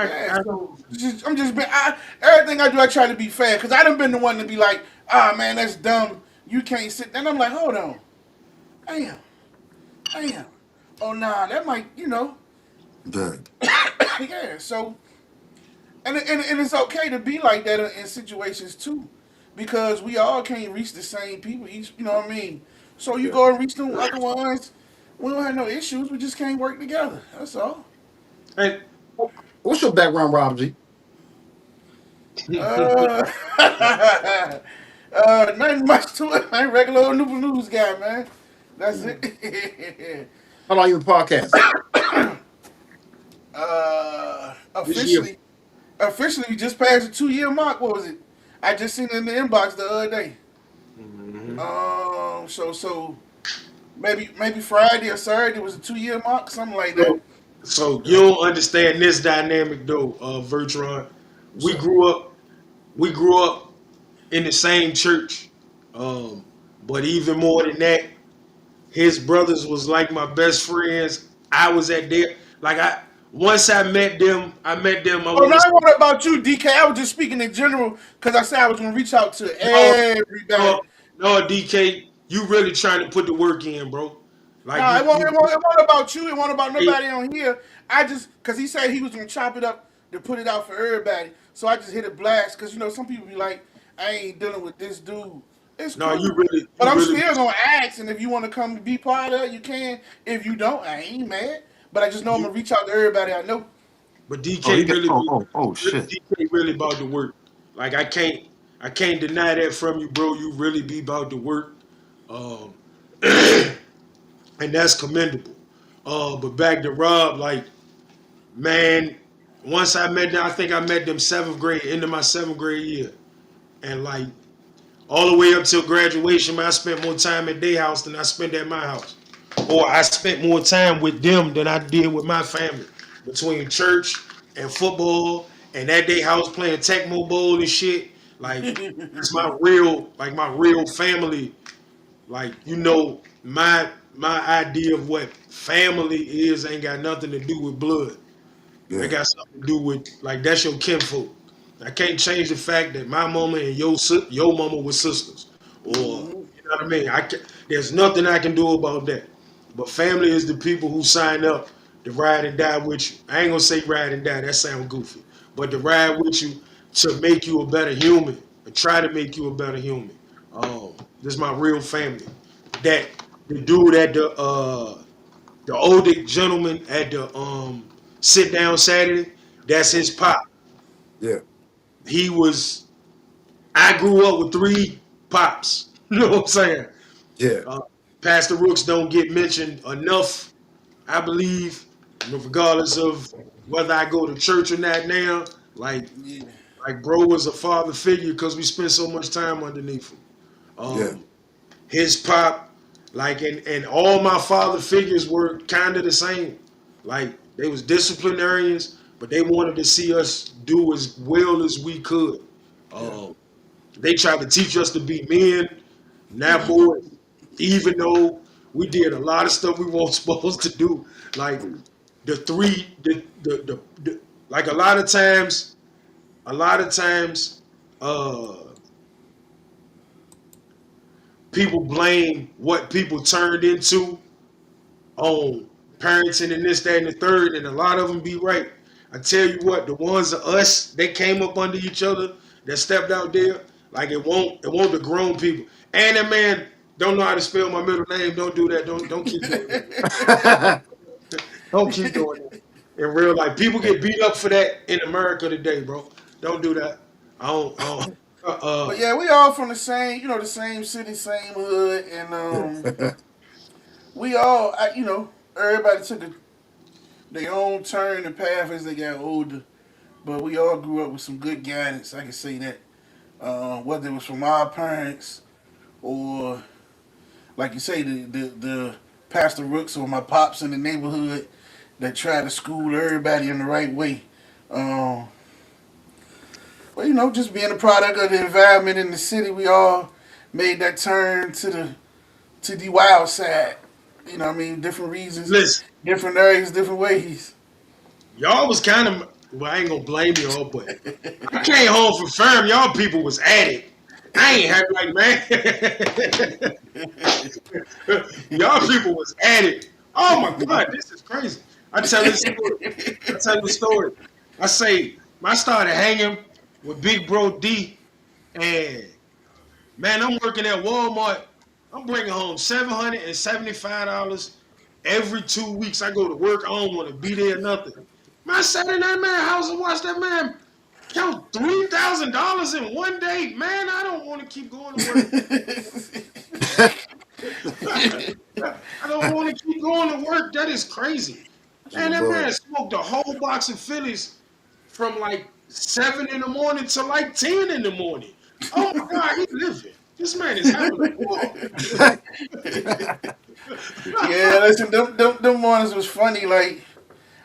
Yeah, I so I'm just everything I do, I try to be fair because I done been the one to be like, ah man, that's dumb. You can't sit. And I'm like, hold on, damn, damn. Oh nah, that might, Yeah. yeah. So and it's okay to be like that in situations too, because we all can't reach the same people. Each, you know what I mean. So you Yeah. go and reach them other ones. We don't have no issues. We just can't work together. That's all. and What's your background, Rob G? Uh, nothing much to it. I ain't regular old Newport News guy, man. That's Mm. it. How long you been podcasting? this year, Officially, we just passed the 2 year mark. What was it? I just seen it in the inbox the other day. hmm So maybe Friday or Saturday was a 2 year mark, something like that. so so you don't understand this dynamic though, Vertron. What's We up? grew up we grew up in the same church, um, but even more than that, his brothers was like my best friends. I was at their like I once I met them. I Oh, want no, to I say what about you, DK? I was just speaking in general because I said I was gonna reach out to no, everybody. no, no, DK. You really trying to put the work in, bro. Like Nah, it won't about you. It won't about hey, nobody on here. I just because he said he was gonna chop it up to put it out for everybody. So I just hit a blast because some people be like, I ain't dealing with this dude. It's no, cool, but you I'm really. still gonna ask. And if you want to come be part of it, you can. If you don't, I ain't mad. But I just know I'm You gonna reach out to everybody I know. But Oh, he DK got. really Oh, be oh, oh, shit. DK really about the work. Like I can't deny that from you, bro. You really be about the work, um, and that's commendable. But back to Rob, like man, once I met them, I think I met them seventh grade, into my seventh grade year, and like all the way up till graduation, man, I spent more time at their house than I spent at my house. Or I spent more time with them than I did with my family. Between church and football and at their house playing Tecmo Bowl and shit. Like that's my real family. Like, my idea of what family is ain't got nothing to do with blood. That Yeah. got something to do with like that's your kinfolk. I can't change the fact that my mama and your mama were sisters, or Mhm. you know what I mean. There's nothing I can do about that. But family is the people who sign up to ride and die with you. I ain't gonna say ride and die. That sounds goofy. But to ride with you to make you a better human and try to make you a better human. This is my real family. That the dude at the older gentleman at the sit down Saturday, that's his pop. Yeah. He was I grew up with three pops. You know what I'm saying? Yeah. Uh, Pastor Rooks don't get mentioned enough, I believe, regardless of whether I go to church or not now. Like Yeah. like bro was a father figure because we spent so much time underneath him. Yeah. Um, his pop, like and all my father figures were kind of the same. Like they was disciplinarians, but they wanted to see us do as well as we could. Yeah. Um, they tried to teach us to be men, not boys, even though we did a lot of stuff we weren't supposed to do. Like the three, the like a lot of times, uh, people blame what people turned into on parenting and this, that, and the third, and a lot of them be right. I tell you what, the ones of us that came up under each other, that stepped out there, like it won't the grown people. And that man don't know how to spell my middle name. Don't do that. Don't keep doing that. Don't keep doing that. In real life, people get beat up for that in America today, bro. Don't do that. I don't. But yeah, we all from the same, the same city, same hood, and we all, everybody took their own turn and path as they got older. But we all grew up with some good guidance. I can say that. whether it was from our parents or, like you say, the Pastor Rooks or my pops in the neighborhood that tried to school everybody in the right way. Um, well, just being a product of the environment in the city, we all made that turn to the wild side. What I mean? Different reasons, Listen, different areas, different ways. y'all was kind of. Well, I ain't gonna blame y'all, but I came home from firm. Y'all people was at it. I ain't happy like man. Y'all people was at it. Oh my God, this is crazy. I tell this story. I tell you a story. I say I started hanging with Big Bro D, and man, I'm working at Walmart. I'm bringing home $775 every 2 weeks. I go to work. I don't want to be there, nothing. Man, I sat in that man house and watched that man count $3,000 in one day. Man, I don't want to keep going to work. I don't want to keep going to work. That is crazy. Man, that man Boy. smoked a whole box of Phillies from like 7 in the morning to like 10 in the morning. Oh my God, he living. This man is having a ball. Yeah, listen, them mornings was funny. Like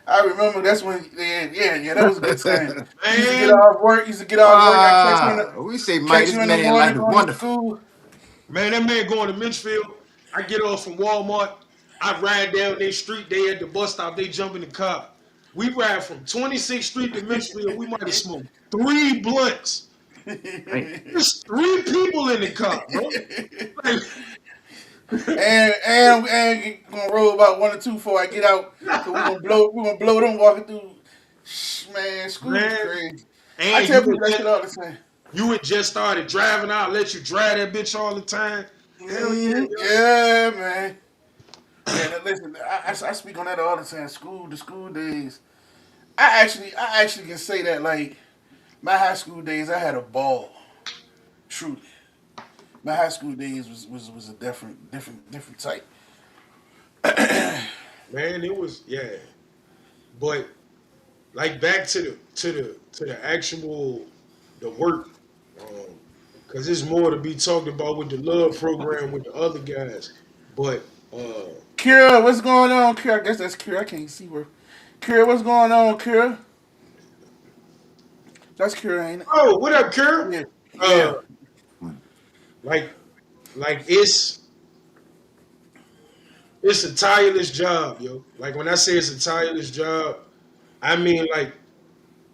I remember that's when, yeah, that was a good time. Used to get Man, off work. Used to get off work. I We say, Mike, catch this you in the man morning life is going to wonderful. school. man, that man going to Mitchfield. I get off from Walmart. I ride down their street. They at the bus stop. They jump in the car. We ride from 26th Street to Mitchfield. We might have smoked 3 blunts. Man. There's 3 people in the car, bro. Like, and gonna roll about 1 or 2 before I get out. Cause we gonna blow them walking through. Man, school was man, crazy. I and tell people that shit all the time. you had just started driving out, let you drive that bitch all the time. Hell yeah, yo. Yeah, man. Yeah, listen, I speak on that all the time. The school days. I actually can say that like my high school days, I had a ball. Truly, my high school days was a different type. Man, it was yeah. But like back to the actual the work, because there's more to be talked about with the love program with the other guys. But Kira, what's going on, Kira? I guess that's Kira. I can't see where. Kira, what's going on, Kira? That's Kira, ain't it? oh, what up, Kurt? Yeah, Uh, yeah. like like it's a tireless job, yo. Like when I say it's a tireless job, I mean like,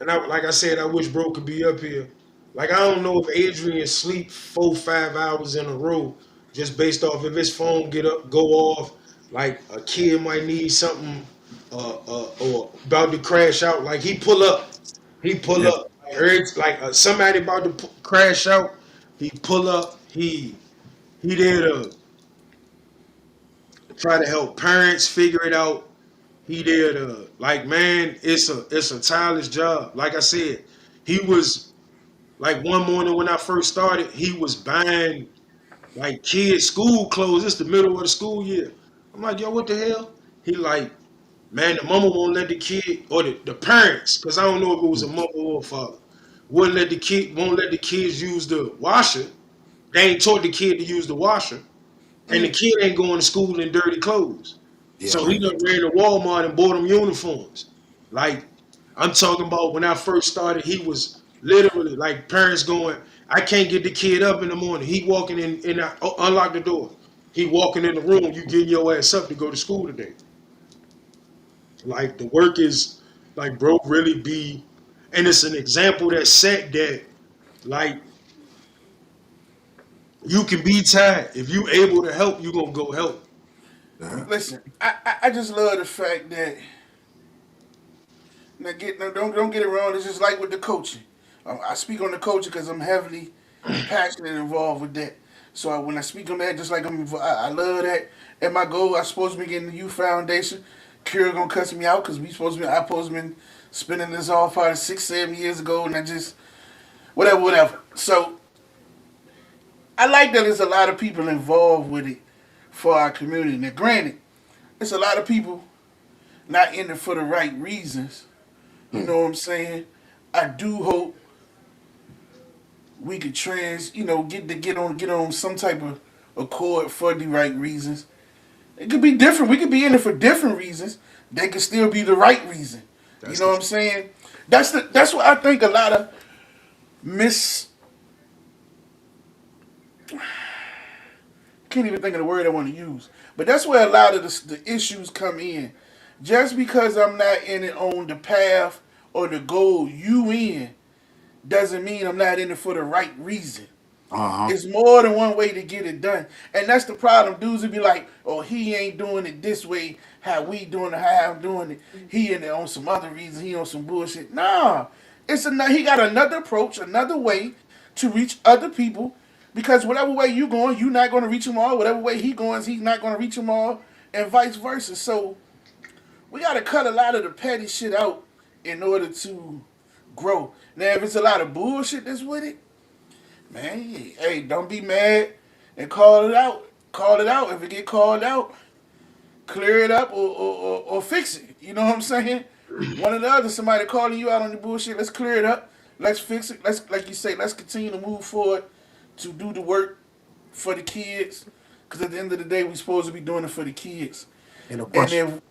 and like I said, I wish bro could be up here. Like I don't know if Adrian sleep 4 5 hours in a row just based off if his phone get up go off. Like a kid might need something, or about to crash out. Like he pull Yeah. up. Like somebody about to crash out, he pull up. He there to try to help parents figure it out. He there to like man, it's a tireless job. Like I said, he was like one morning when I first started, he was buying like kids' school clothes. It's the middle of the school year. I'm like, yo, what the hell? He like, man, the mama won't let the kid or the parents, because I don't know if it was a mother or a father, won't let the kids use the washer. They ain't taught the kid to use the washer. And the kid ain't going to school in dirty clothes. Yeah, So he man. done ran to Walmart and bought them uniforms. Like, I'm talking about when I first started, he was literally like parents going, I can't get the kid up in the morning. He walking in unlock the door. He walking in the room, you getting your ass up to go to school today. Like the work is like bro really be, and it's an example that set that like you can be tired. If you able to help, you gonna go help. Uh-huh. Listen, I just love the fact that don't get it wrong. It's just like with the coaching. I speak on the coaching because I'm heavily passionate and involved with that. So when I speak on that, just like I love that. And my goal, I supposed to be getting the youth foundation. Kira gonna cuss me out because I supposed to been spending this all 5 6 7 years ago, and I just whatever. So I like that there's a lot of people involved with it for our community. Now, granted, it's a lot of people not in it for the right reasons. You Hmm. know what I'm saying? I do hope we could get on some type of accord for the right reasons. It could be different. We could be in it for different reasons. They could still be the right reason. You That's know the what I'm saying? That's what I think a lot of miss can't even think of the word I want to use. But that's where a lot of the issues come in. Just because I'm not in it on the path or the goal you in doesn't mean I'm not in it for the right reason. Uh-huh. It's more than one way to get it done. And that's the problem. Dudes would be like, oh, he ain't doing it this way, how we doing it, how I'm doing it. He in there on some other reason, he on some bullshit. Nah. He got another approach, another way to reach other people. Because whatever way you going, you're not gonna reach them all. Whatever way he going, he's not gonna reach them all, and vice versa. So we gotta cut a lot of the petty shit out in order to grow. Now if it's a lot of bullshit that's with it, man, hey, don't be mad and call it out. Call it out. If it get called out, clear it up or fix it. You know what I'm saying? One or the other, somebody calling you out on the bullshit, let's clear it up. Let's fix it. Let's, like you say, let's continue to move forward to do the work for the kids. Because at the end of the day, we're supposed to be doing it for the kids. And a And question.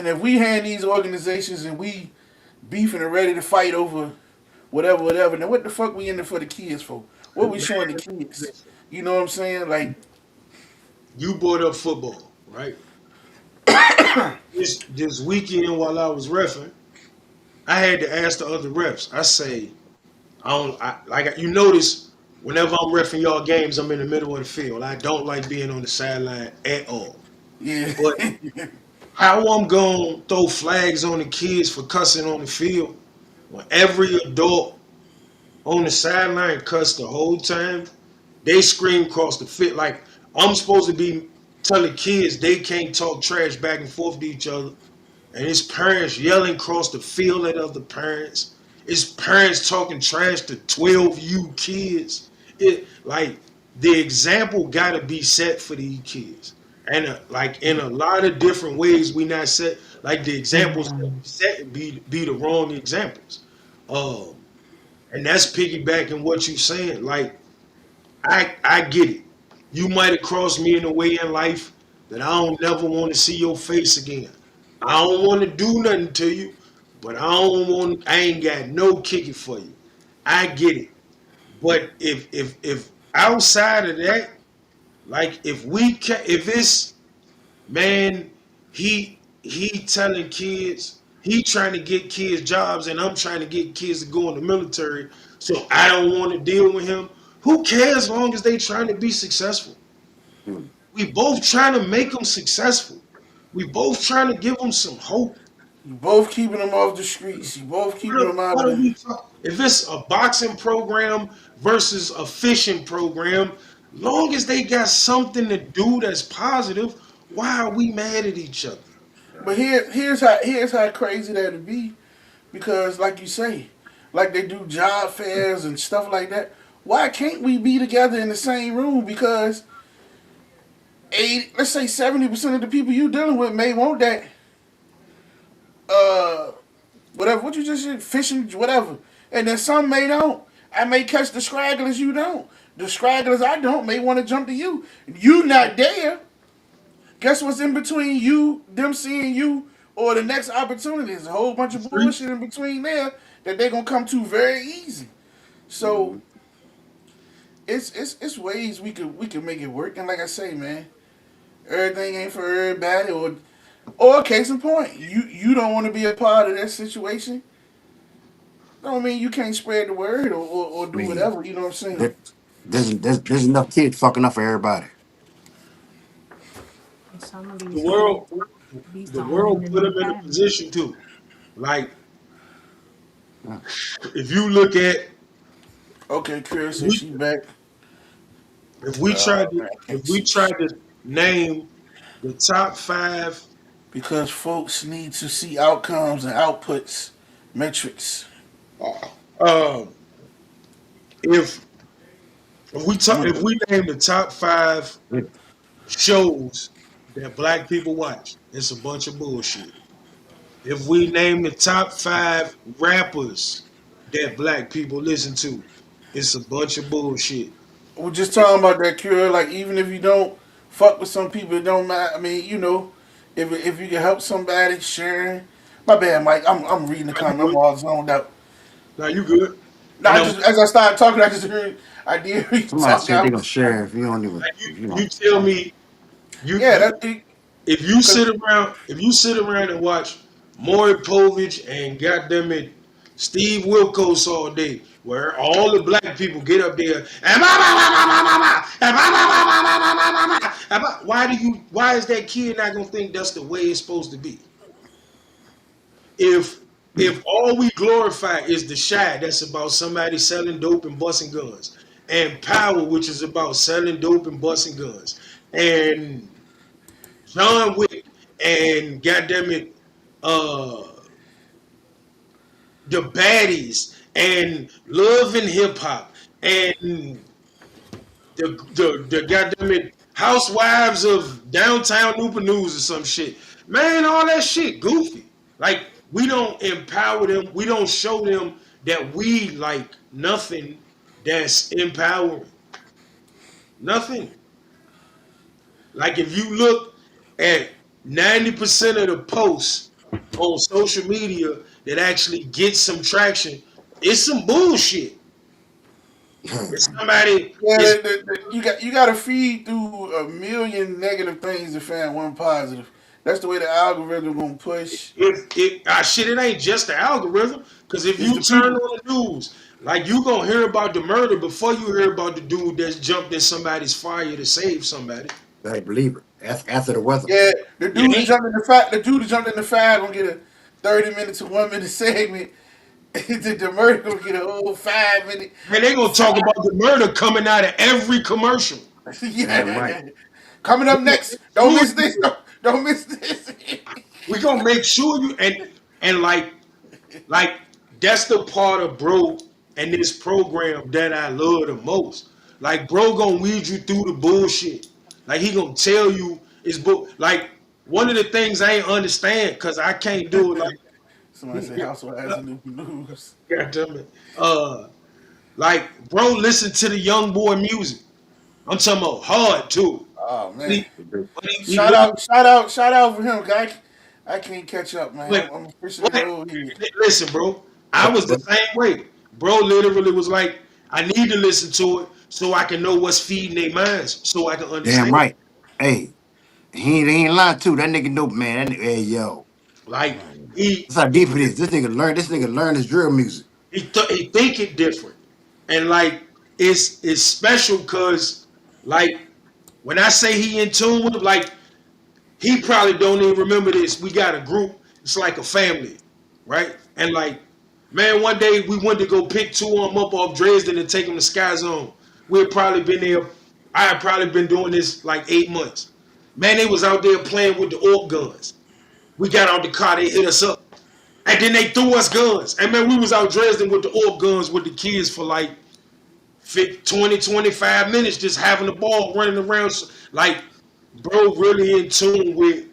if we hand these organizations and we beefing and ready to fight over whatever, then what the fuck we in there for the kids for? What we showing the man. kids? Listen, You know what I'm saying? Like, you brought up football, right? This weekend while I was refing, I had to ask the other refs. I say, I don't like you notice whenever I'm refing y'all games, I'm in the middle of the field. I don't like being on the sideline at all. yeah. But how I'm gonna throw flags on the kids for cussing on the field when every adult on the sideline cuss the whole time? They scream across the fit like I'm supposed to be telling kids they can't talk trash back and forth to each other, and his parents yelling across the field at other parents. His parents talking trash to 12U kids. It like the example got to be set for these kids, and like in a lot of different ways, we not set like the examples that we set be the wrong examples. Um, and that's piggybacking what you saying. Like I get it. You might have crossed me in a way in life that I don't never want to see your face again. I don't want to do nothing to you, but I ain't got no kicking for you. I get it. But if outside of that, like if it's man, he telling kids, he trying to get kids jobs and I'm trying to get kids to go in the military, so I don't want to deal with him. Who cares as long as they trying to be successful? Hmm. We both trying to make them successful. We both trying to give them some hope. You both keeping them off the streets. You both keeping them out What of are the. we talking? If it's a boxing program versus a fishing program, long as they got something to do that's positive, why are we mad at each other? But here's how crazy that'd be, because like you say, like they do job fairs and stuff like that. Why can't we be together in the same room? Because let's say 70% of the people you dealing with may want that uh whatever what you just said, fishing, whatever. And then some may don't. I may catch the scragglers you don't. The scragglers I don't may want to jump to you. You not there. Guess what's in between you, them seeing you, or the next opportunity? There's a whole bunch The of street, bullshit in between there that they're gonna come to very easy. So Mhm. it's ways we could make it work. And like I say, man, everything ain't for everybody. Or case in point, you don't want to be a part of that situation. Don't mean you can't spread the word or I do mean, whatever. You know what I'm saying? there, there's enough kids fucking up for everybody. Some of the these kids world, be the starting world in put the them in a academy. position to. Like, Yeah. if you look at, Okay, Chris said we, she back. if we tried to, Man, I if can't we see tried shit. to name the top five, Because folks need to see outcomes and outputs, metrics. um, if if Mm. we name the top five shows that black people watch, it's a bunch of bullshit. If we name the top five rappers that black people listen to, It's a bunch of bullshit. We're just talking about that cure. Like even if you don't fuck with some people, it don't matter. I mean, if you can help somebody, sharing. My bad, Mike. I'm reading the Now you comment. I'm good. all zoned out. Now you good. No, And I I'm just as I started talking, I did hear you Somebody talking. said I they gonna was, share if you don't even like if you you don't. tell me yeah, you that because if you sit around and watch Maury Povich and goddamn it Steve Wilkos all day, where all the black people get up there and why is that kid not gonna think that's the way it's supposed to be? If all we glorify is the shy, that's about somebody selling dope and busting guns, and power, which is about selling dope and busting guns, and John Wick and goddamn it, uh, the baddies and love and hip hop and the goddamn it housewives of downtown Newport News or some shit. Man, all that shit goofy. Like we don't empower them. We don't show them that we like nothing that's empowering. Nothing. Like if you look at 90% of the posts on social media that actually get some traction, it's some bullshit. It's somebody yeah, is you got to feed through a million negative things to find one positive. That's the way the algorithm gonna push. shit, it ain't just the algorithm. Cause if Is you the turn people. on the news, like you gonna hear about the murder before you hear about the dude that's jumped in somebody's fire to save somebody. Better believe it. After the weather. Yeah, You ain't the dude that jumped in the fire gonna get a 30 minute to 1 minute segment. The murder gonna get a whole 5 minute. man, they gonna talk about the murder coming out of every commercial. Damn right. Yeah. Coming We up gonna next, make don't sure miss this. Don't miss this. we gonna make sure you and like that's the part of bro and this program that I love the most. Like bro gonna weed you through the bullshit. Like he gonna tell you it's like one of the things I ain't understand because I can't do it Somebody say like housewives and new news. God damn it. Like bro listen to the young boy music. I'm talking about hard too. Oh But man. he, but he literally Shout out for him, guy. I can't catch up, man. but I'm officially what? old here. Listen, bro. I But was the but same way. Bro literally was like, I need to listen to it so I can know what's feeding their minds, so I can damn understand. right. Hey, he ain't lying too. That nigga know, man. That nigga, hey yo. Like he That's how deep it is. This nigga learned his drill music. he think it different, and like it's special because like when I say he in tune with, like he probably don't even remember this. We got a group. It's like a family, right? And like, man, one day we went to go pick two of them up off Dresden and take them to Sky Zone. We had probably been there. I had probably been doing this like 8 months. Man, they was out there playing with the orc guns. We got out the car. They hit us up, and then they threw us guns. And man, we was out Dresden with the orc guns with the kids for like 20, 25 minutes, just having the ball running around. Like, bro, really in tune with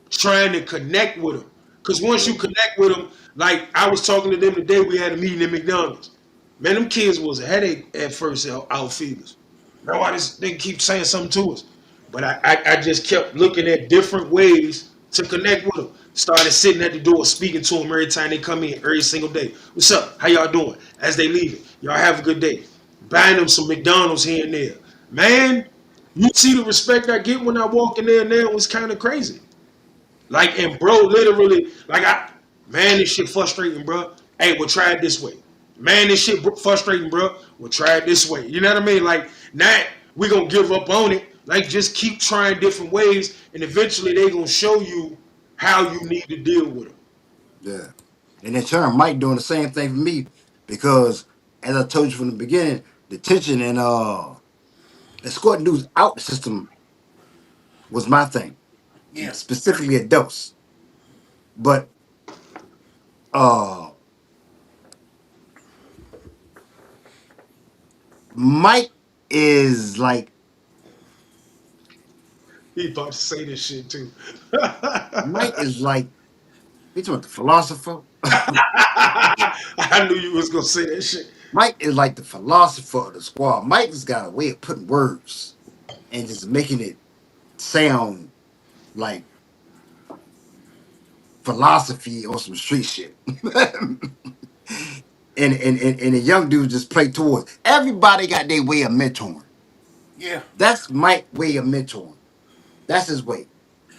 trying to connect with them. Because once you connect with them, like I was talking to them today, we had a meeting at McDonald's. Man, them kids was a headache at first, our fevers. Man, why they keep saying something to us? But I just kept looking at different ways to connect with them. Started sitting at the door, speaking to them every time they come in, every single day. What's up? How y'all doing? As they leaving, y'all have a good day. Buying them some McDonald's here and there. Man, you see the respect I get when I walk in there now, it's kind of crazy. Like, and bro, literally, like man, this shit frustrating, bro. Hey, we'll try it this way. Man, this shit frustrating, bro. We'll try it this way. You know what I mean? Like, not we gonna give up on it. Like, just keep trying different ways, and eventually they gonna show you how you need to deal with them. Yeah. And in turn, Mike doing the same thing for me because, as I told you from the beginning, the tension and escorting dudes out the system was my thing, Yeah. specifically adults. But uh Mike is like He about to say this shit too. Mike is like he's talking about the philosopher. I knew you was gonna say that shit. Mike is like the philosopher of the squad. Mike has got a way of putting words and just making it sound like philosophy or some street shit. And the young dudes just play towards. Everybody got their way of mentoring. Yeah. That's Mike's way of mentoring. That's his way.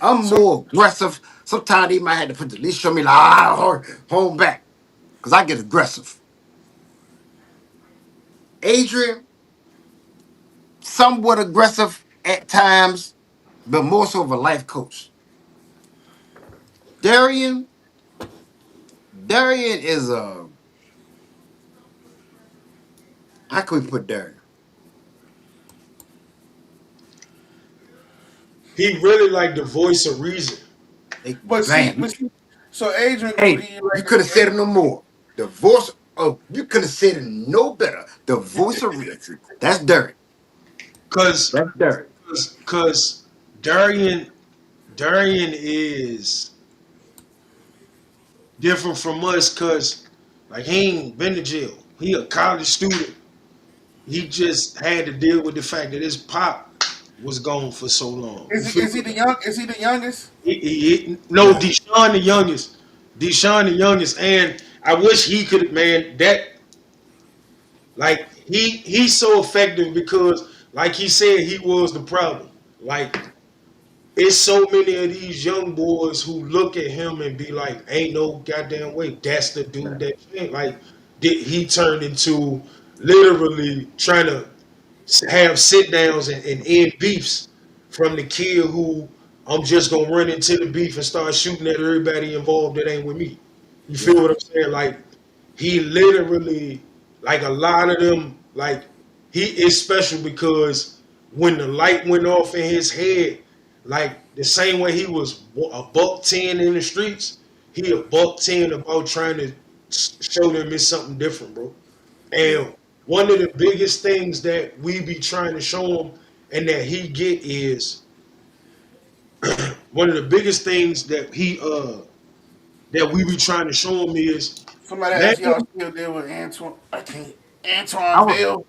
I'm So more aggressive. Sometimes he might have to put the leash on me, like, ah, hold back, because I get aggressive. Adrian, somewhat aggressive at times, but more so of a life coach. Darian, Darian is a, how can we put Darian? He really like the voice of reason. Hey, but see, bam. so Adrian gonna Hey, leave you like could have said it no Adrian, more. The voice of, you could have said it no better. The voice of reason. That's Darian. Cause, That's Darian. cause Darian is different from us. Cause like he ain't been to jail. He a college student. He just had to deal with the fact that his pop was gone for so long. You feel is he me? the young? Is he the youngest? No, Yeah. Deshaun the youngest. Deshaun the youngest, and I wish he could. Man, that like he's so effective because, like he said, he was the problem. Like it's so many of these young boys who look at him and be like, "Ain't no goddamn way, that's the dude that changed." Like he turned into literally trying to have sit downs and end beefs from the kid who I'm just gonna run into the beef and start shooting at everybody involved that ain't with me. You feel Yeah. what I'm saying? Like he literally, like a lot of them, like he is special because when the light went off in his head, like the same way he was a buck 10 in the streets, he a buck 10 about trying to show them it's something different, bro. Yeah. And one of the biggest things that we be trying to show him and that he get is one of the biggest things that we be trying to show him is, Somebody man, asked y'all still there with Antoine. I can't. I Antoine would, Bell.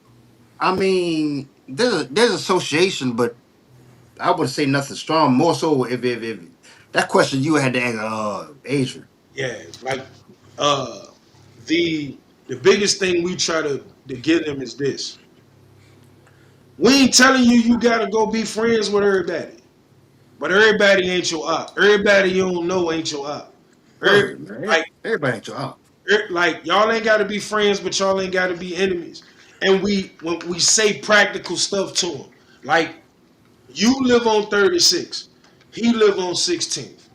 I mean, there's association, but I would say nothing strong. More so if that question you had to ask Adrian. yeah, like uh the biggest thing we try to get him is this. We ain't telling you you gotta go be friends with everybody. But everybody ain't your op. Everybody you don't know ain't your op. Every, Word, man. like Everybody ain't your out. like y'all ain't got to be friends, but y'all ain't got to be enemies. And when we say practical stuff to him, like you live on 36, he live on 16th,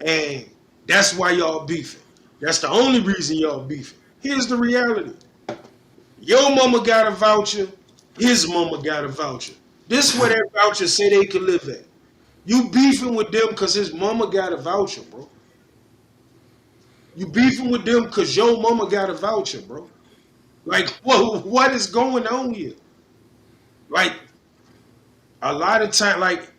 and that's why y'all beefing. That's the only reason y'all beefing. Here's the reality: your mama got a voucher, his mama got a voucher. This where that voucher say they can live at. You beefing with them because his mama got a voucher, bro. You beefing with them because your mama got a voucher, bro. Like, what is going on here? Like, a lot of time, like,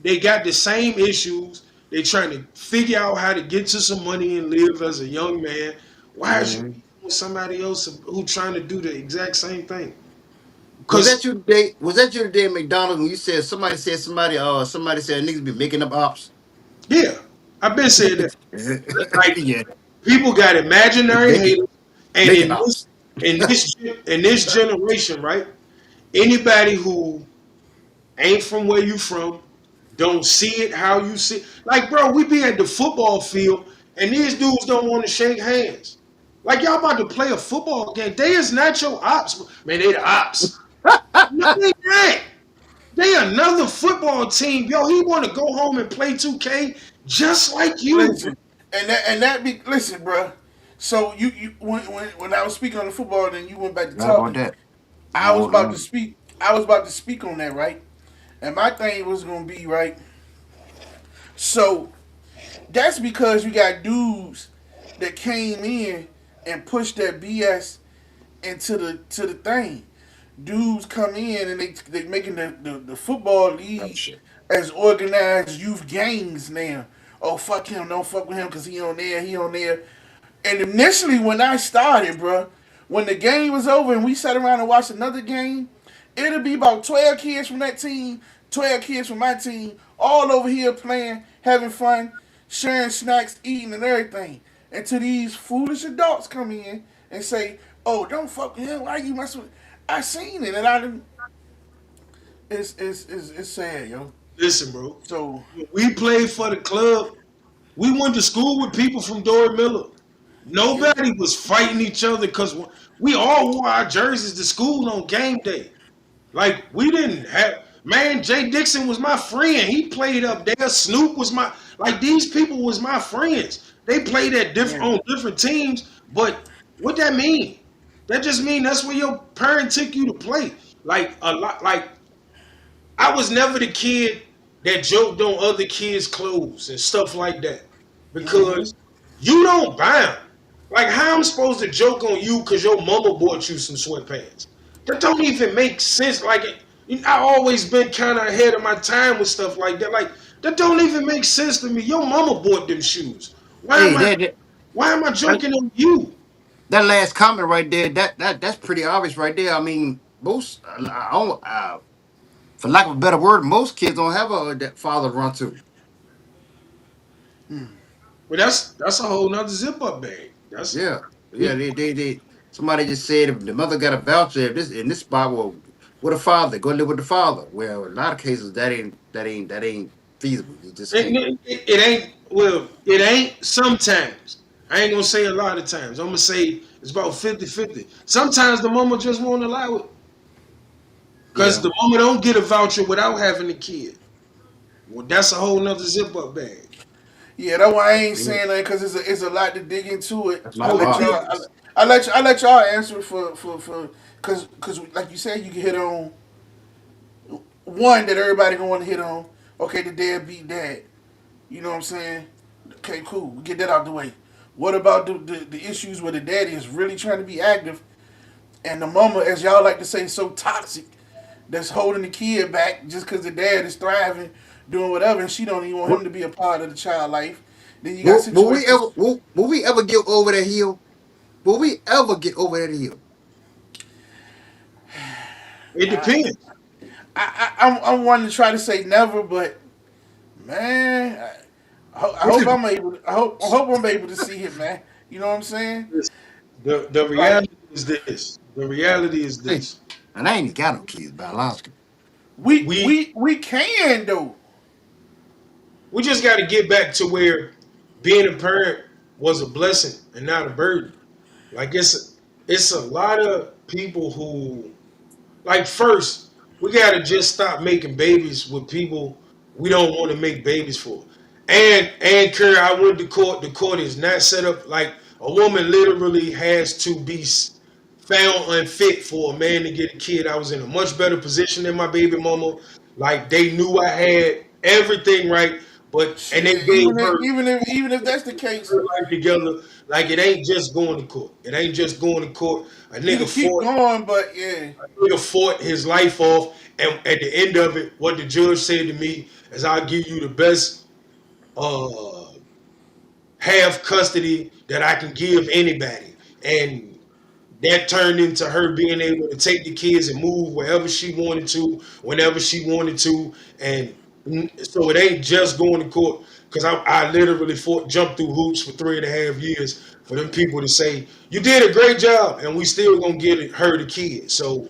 they got the same issues. They trying to figure out how to get to some money and live as a young man. Why is you Mhm. with somebody else who trying to do the exact same thing? Was that Because, your day? Was that your day at McDonald's when you said somebody said niggas be making up ops? yeah, I've been saying that. Like, Yeah, people got imaginary make it haters, and make it ops. in this generation, right? Anybody who ain't from where you from, don't see it how you see it. Like, bro, we be at the football field and these dudes don't want to shake hands. Like, y'all about to play a football game. They is not your ops. Man, they the ops. No, they not. They another football team. Yo, he want to go home and play 2K just like you, bro. Listen, and that be listen, bro. So you when I was speaking on the football, then you went back to Forgot about talking. that. I was Hold about to on. speak. I was about to speak on that, right? And my thing was gonna be right. So that's because you got dudes that came in and pushed that BS into the thing. Dudes come in and they making the football Oh league shit. as organized youth gangs now. Oh fuck him, don't fuck with him because he on there, he on there. And initially when I started, bro, when the game was over and we sat around and watched another game, it'll be about 12 kids from that team, 12 kids from my team, all over here playing, having fun, sharing snacks, eating, and everything. Until these foolish adults come in and say, "Oh, don't fuck with him. Why you messing with?" I seen it, and I didn't. It's sad, yo. Listen, bro. So When we played for the club, we went to school with people from Dory Miller. yeah, Nobody was fighting each other because we all wore our jerseys to school on game day. Like we didn't have man. Jay Dixon was my friend. He played up there. Snoop was my like these people was my friends. They played at yeah, different on different teams. But what that mean? That just mean that's where your parent took you to play. Like a lot. Like I was never the kid that joked on other kids' clothes and stuff like that mm-hmm. because you don't buy them. Like how I'm supposed to joke on you because your mama bought you some sweatpants? That don't even make sense. Like I always been kind of ahead of my time with stuff like that. Like that don't even make sense to me. Your mama bought them shoes. Why am Hey, I? that Why am I that, joking on you? that last comment right there, that's pretty obvious right there. I mean, most, for lack of a better word, most kids don't have a that father to run to. But that's a whole nother zip up bag. That's Yeah, yeah. we They. Somebody just said if the mother got a voucher, if this in this spot, well, with a father, go live with the father. Well, in a lot of cases, that ain't feasible. You just can't. it ain't well, it ain't sometimes. I ain't gonna say a lot of times. I'm gonna say it's about 50-50. Sometimes the mama just won't allow it. Because Yeah. the mama don't get a voucher without having a kid. Well, that's a whole nother zip up bag. Yeah, that's why I ain't Yeah. saying that because it's a lot to dig into it. That's a lot I of Oh, let it heart. y'all is. I let y'all answer for because like you said you can hit on one that everybody gonna want to hit on. Okay, the deadbeat dad. You know what I'm saying? Okay, cool. We get that out the way. What about the issues where the daddy is really trying to be active and the mama, as y'all like to say, so toxic that's holding the kid back just because the dad is thriving, doing whatever, and she don't even want him Will, to be a part of the child life. Then you got we situations. ever will we ever get over that hill? Will we ever get over that hill? It I, depends. I'm one to try to say never, but man, I What hope you- I'm able. I hope I'm able to see it, man. You know what I'm saying? The Like reality is this. The reality is Hey, this. and I ain't got no kids biological. We we can though. we just got to get back to where being a parent was a blessing and not a burden. Like it's a lot of people who like first we gotta just stop making babies with people we don't want to make babies for. And Kerry, I went to court. The court is not set up like a woman literally has to be found unfit for a man to get a kid. I was in a much better position than my baby mama. Like they knew I had everything right, but and they Shit, gave her even if that's the case, her life together. Like it ain't just going to court. It ain't just going to court. A you nigga can keep fought going, but yeah, nigga fought his life off, and at the end of it, what the judge said to me is, "I'll give you the best uh, half custody that I can give anybody," and that turned into her being able to take the kids and move wherever she wanted to, whenever she wanted to, and so it ain't just going to court. Because I literally jumped through hoops for 3.5 years for them people to say you did a great job, and we still gonna her the kid. So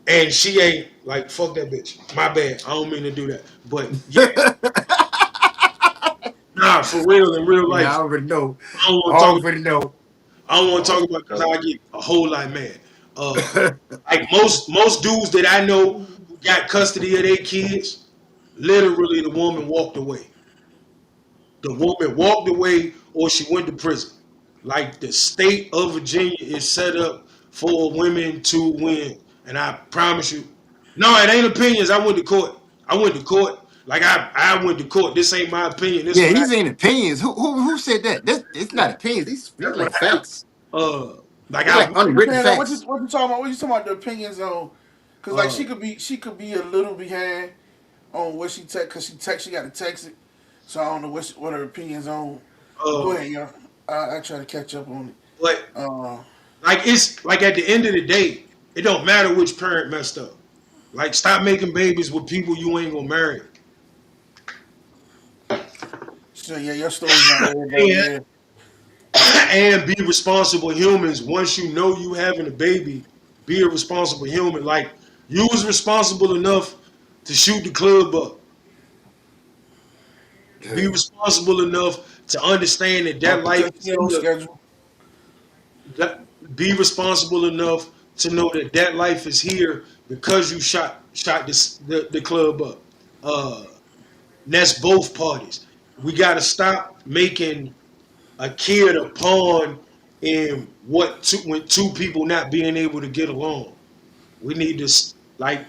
and she ain't like fuck that bitch. My bad. I don't mean to do that. But yeah, nah, for real in real Yeah, I life. already know. I don't I want to talk. already know. I don't I want to talk already about because know. I get a whole lot mad. Like most dudes that I know who got custody of their kids, literally the woman walked away. The woman walked away or she went to prison. Like the state of Virginia is set up for women to win. And I promise you, no, it ain't opinions. I went to court. I went to court. Like I went to court. This ain't my opinion. This is Yeah, what I these ain't opinions. Who said that? This it's not opinions. These that's what like facts. like They're I like went what you unwritten saying? facts. What you talking about? What you talking about? The opinions on? Cause like uh she could be a little behind on what she text. Cause she got to text it. So I don't know what her opinions on. But go uh ahead, y'all. I try to catch up on it. but Uh, Like it's like at the end of the day, it don't matter which parent messed up. Like stop making babies with people you ain't gonna marry. So yeah, your story's not over, though. And Yeah, and be responsible humans. Once you know you having a baby, be a responsible human. Like you was responsible enough to shoot the club up. Be Yeah. responsible enough to understand that or that put life your is kid on here. schedule. That, be responsible enough to know that that life is here because you shot the club up. Uh, and that's both parties. We got to stop making a kid a pawn in when two people not being able to get along. We need to like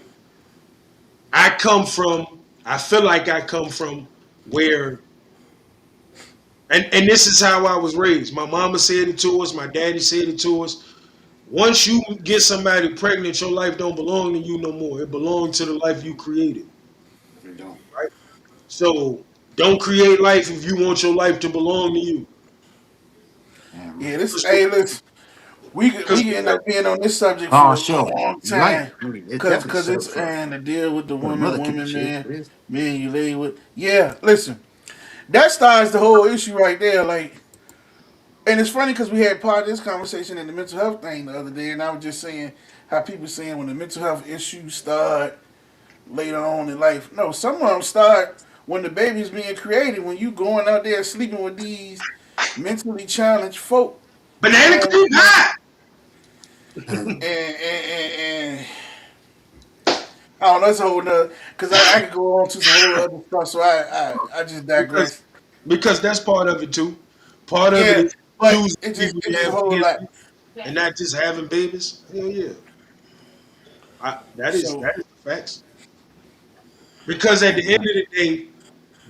I come from. I feel like I come from where and this is how I was raised. My mama said it to us. My daddy said it to us. Once you get somebody pregnant, your life don't belong to you no more. It belongs to the life you created. You don't. Right? So don't create life if you want your life to belong to you. Damn Yeah, right. this. Hey, listen, we Because could end up being on this subject Oh, for a sure. long You're right. time, I mean, it cause definitely cause set up it's for and the deal with the another kicker woman, shit. man, It is. man, you lay with. Yeah, listen, that starts the whole issue right there. Like, and it's funny because we had part of this conversation in the mental health thing the other day, and I was just saying how people saying when the mental health issues start later on in life. No, some of them start when the baby's being created. When you going out there sleeping with these mentally challenged folk, you banana know what cream I'm saying? pie. And I don't know, that's a whole nother, because I could go on to some whole other stuff, so I just because digress. because that's part of it too. Part of it Yeah, is but choosing people it's to just a have whole kids lot. with and not just having babies. Hell yeah, So that is the facts. Because at the Damn end right. of the day,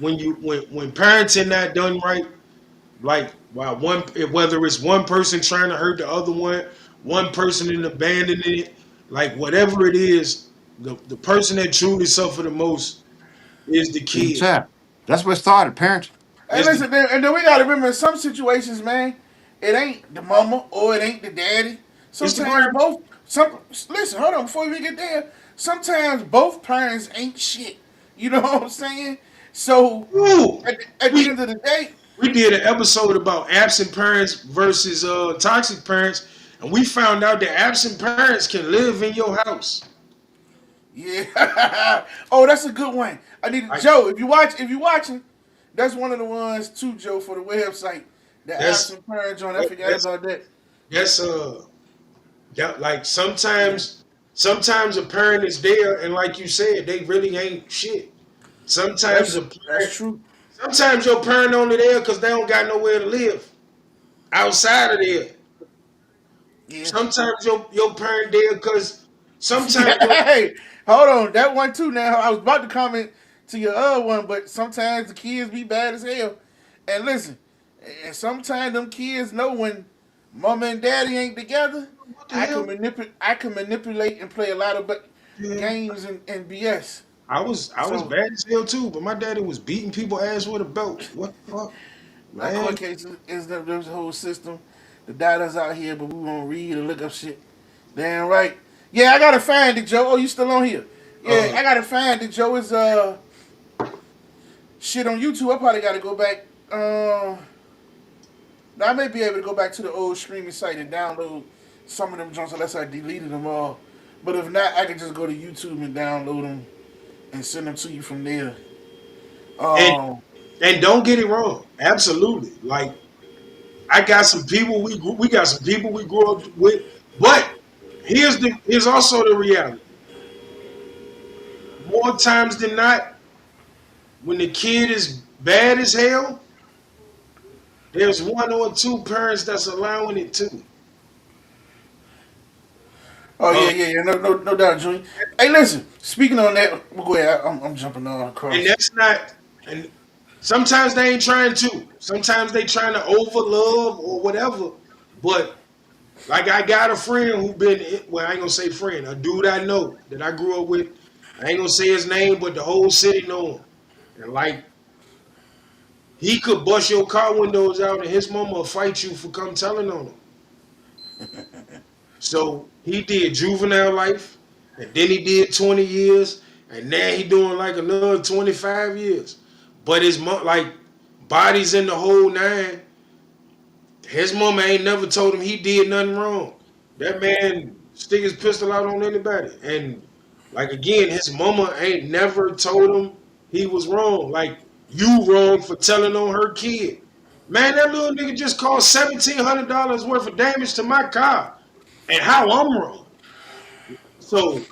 when parenting not done right, like while whether it's one person trying to hurt the other one person in abandoning it, like whatever it is, the person that truly suffer the most is the It's a kid. child. That's where it started, parents. hey, Is the listen, and then we gotta remember in some situations, man, it ain't the mama or it ain't the daddy. it's the Sometimes grandma. both. Some listen, hold on before we get there. Sometimes both parents ain't shit. You know what I'm saying? So Ooh, at the we end of the day, we did an episode about absent parents versus toxic parents, and we found out that absent parents can live in your house. yeah. Oh, that's a good one. I need Like Joe. If you watching, that's one of the ones too, Joe, for the website. The that's absent parent joint. I that, forgot that's about that. that's that, like sometimes a parent is there and like you said, they really ain't shit. Sometimes a That's parent true. sometimes your parent only there because they don't got nowhere to live outside of there. Yeah. Sometimes your parent there because sometimes your Hey, hold on. That one too. Now I was about to comment to your other one, but sometimes the kids be bad as hell. And listen, and sometimes them kids know when mama and daddy ain't together. what the hell? I can manipulate and play a lot of Yeah. games and BS. I was So bad as hell too, but my daddy was beating people ass with a belt. What the fuck? our Man. court case is the whole system. The data's out here, but we won't read or look up shit. Damn right. Yeah, I gotta find it, Joe. Oh, you still on here? Yeah, Uh I gotta find it, Joe. Is shit on YouTube. I probably gotta go back. Now I may be able to go back to the old streaming site and download some of them joints unless I deleted them all. But if not, I can just go to YouTube and download them and send them to you from there. and Um, and don't get it wrong. Absolutely. Like I got some people we got some people we grew up with, but here's also the reality. More times than not, when the kid is bad as hell, there's one or two parents that's allowing it too. oh Uh, yeah. No doubt, Junior. Hey, listen. Speaking on that, well, go ahead. I'm jumping on and across. that's not and sometimes they ain't trying to. Sometimes they trying to overlove or whatever. But like I got a friend who well, I ain't gonna say friend, a dude I know that I grew up with. I ain't gonna say his name, but the whole city know him. And like he could bust your car windows out and his mama will fight you for come telling on him. So he did juvenile life, and then he did 20 years, and now he doing like another 25 years. But his mom, like bodies in the whole nine, his mama ain't never told him he did nothing wrong. That man stick his pistol out on anybody. And like again, his mama ain't never told him he was wrong. Like you wrong for telling on her kid. Man, that little nigga just caused $1,700 worth of damage to my car. And how I'm wrong. So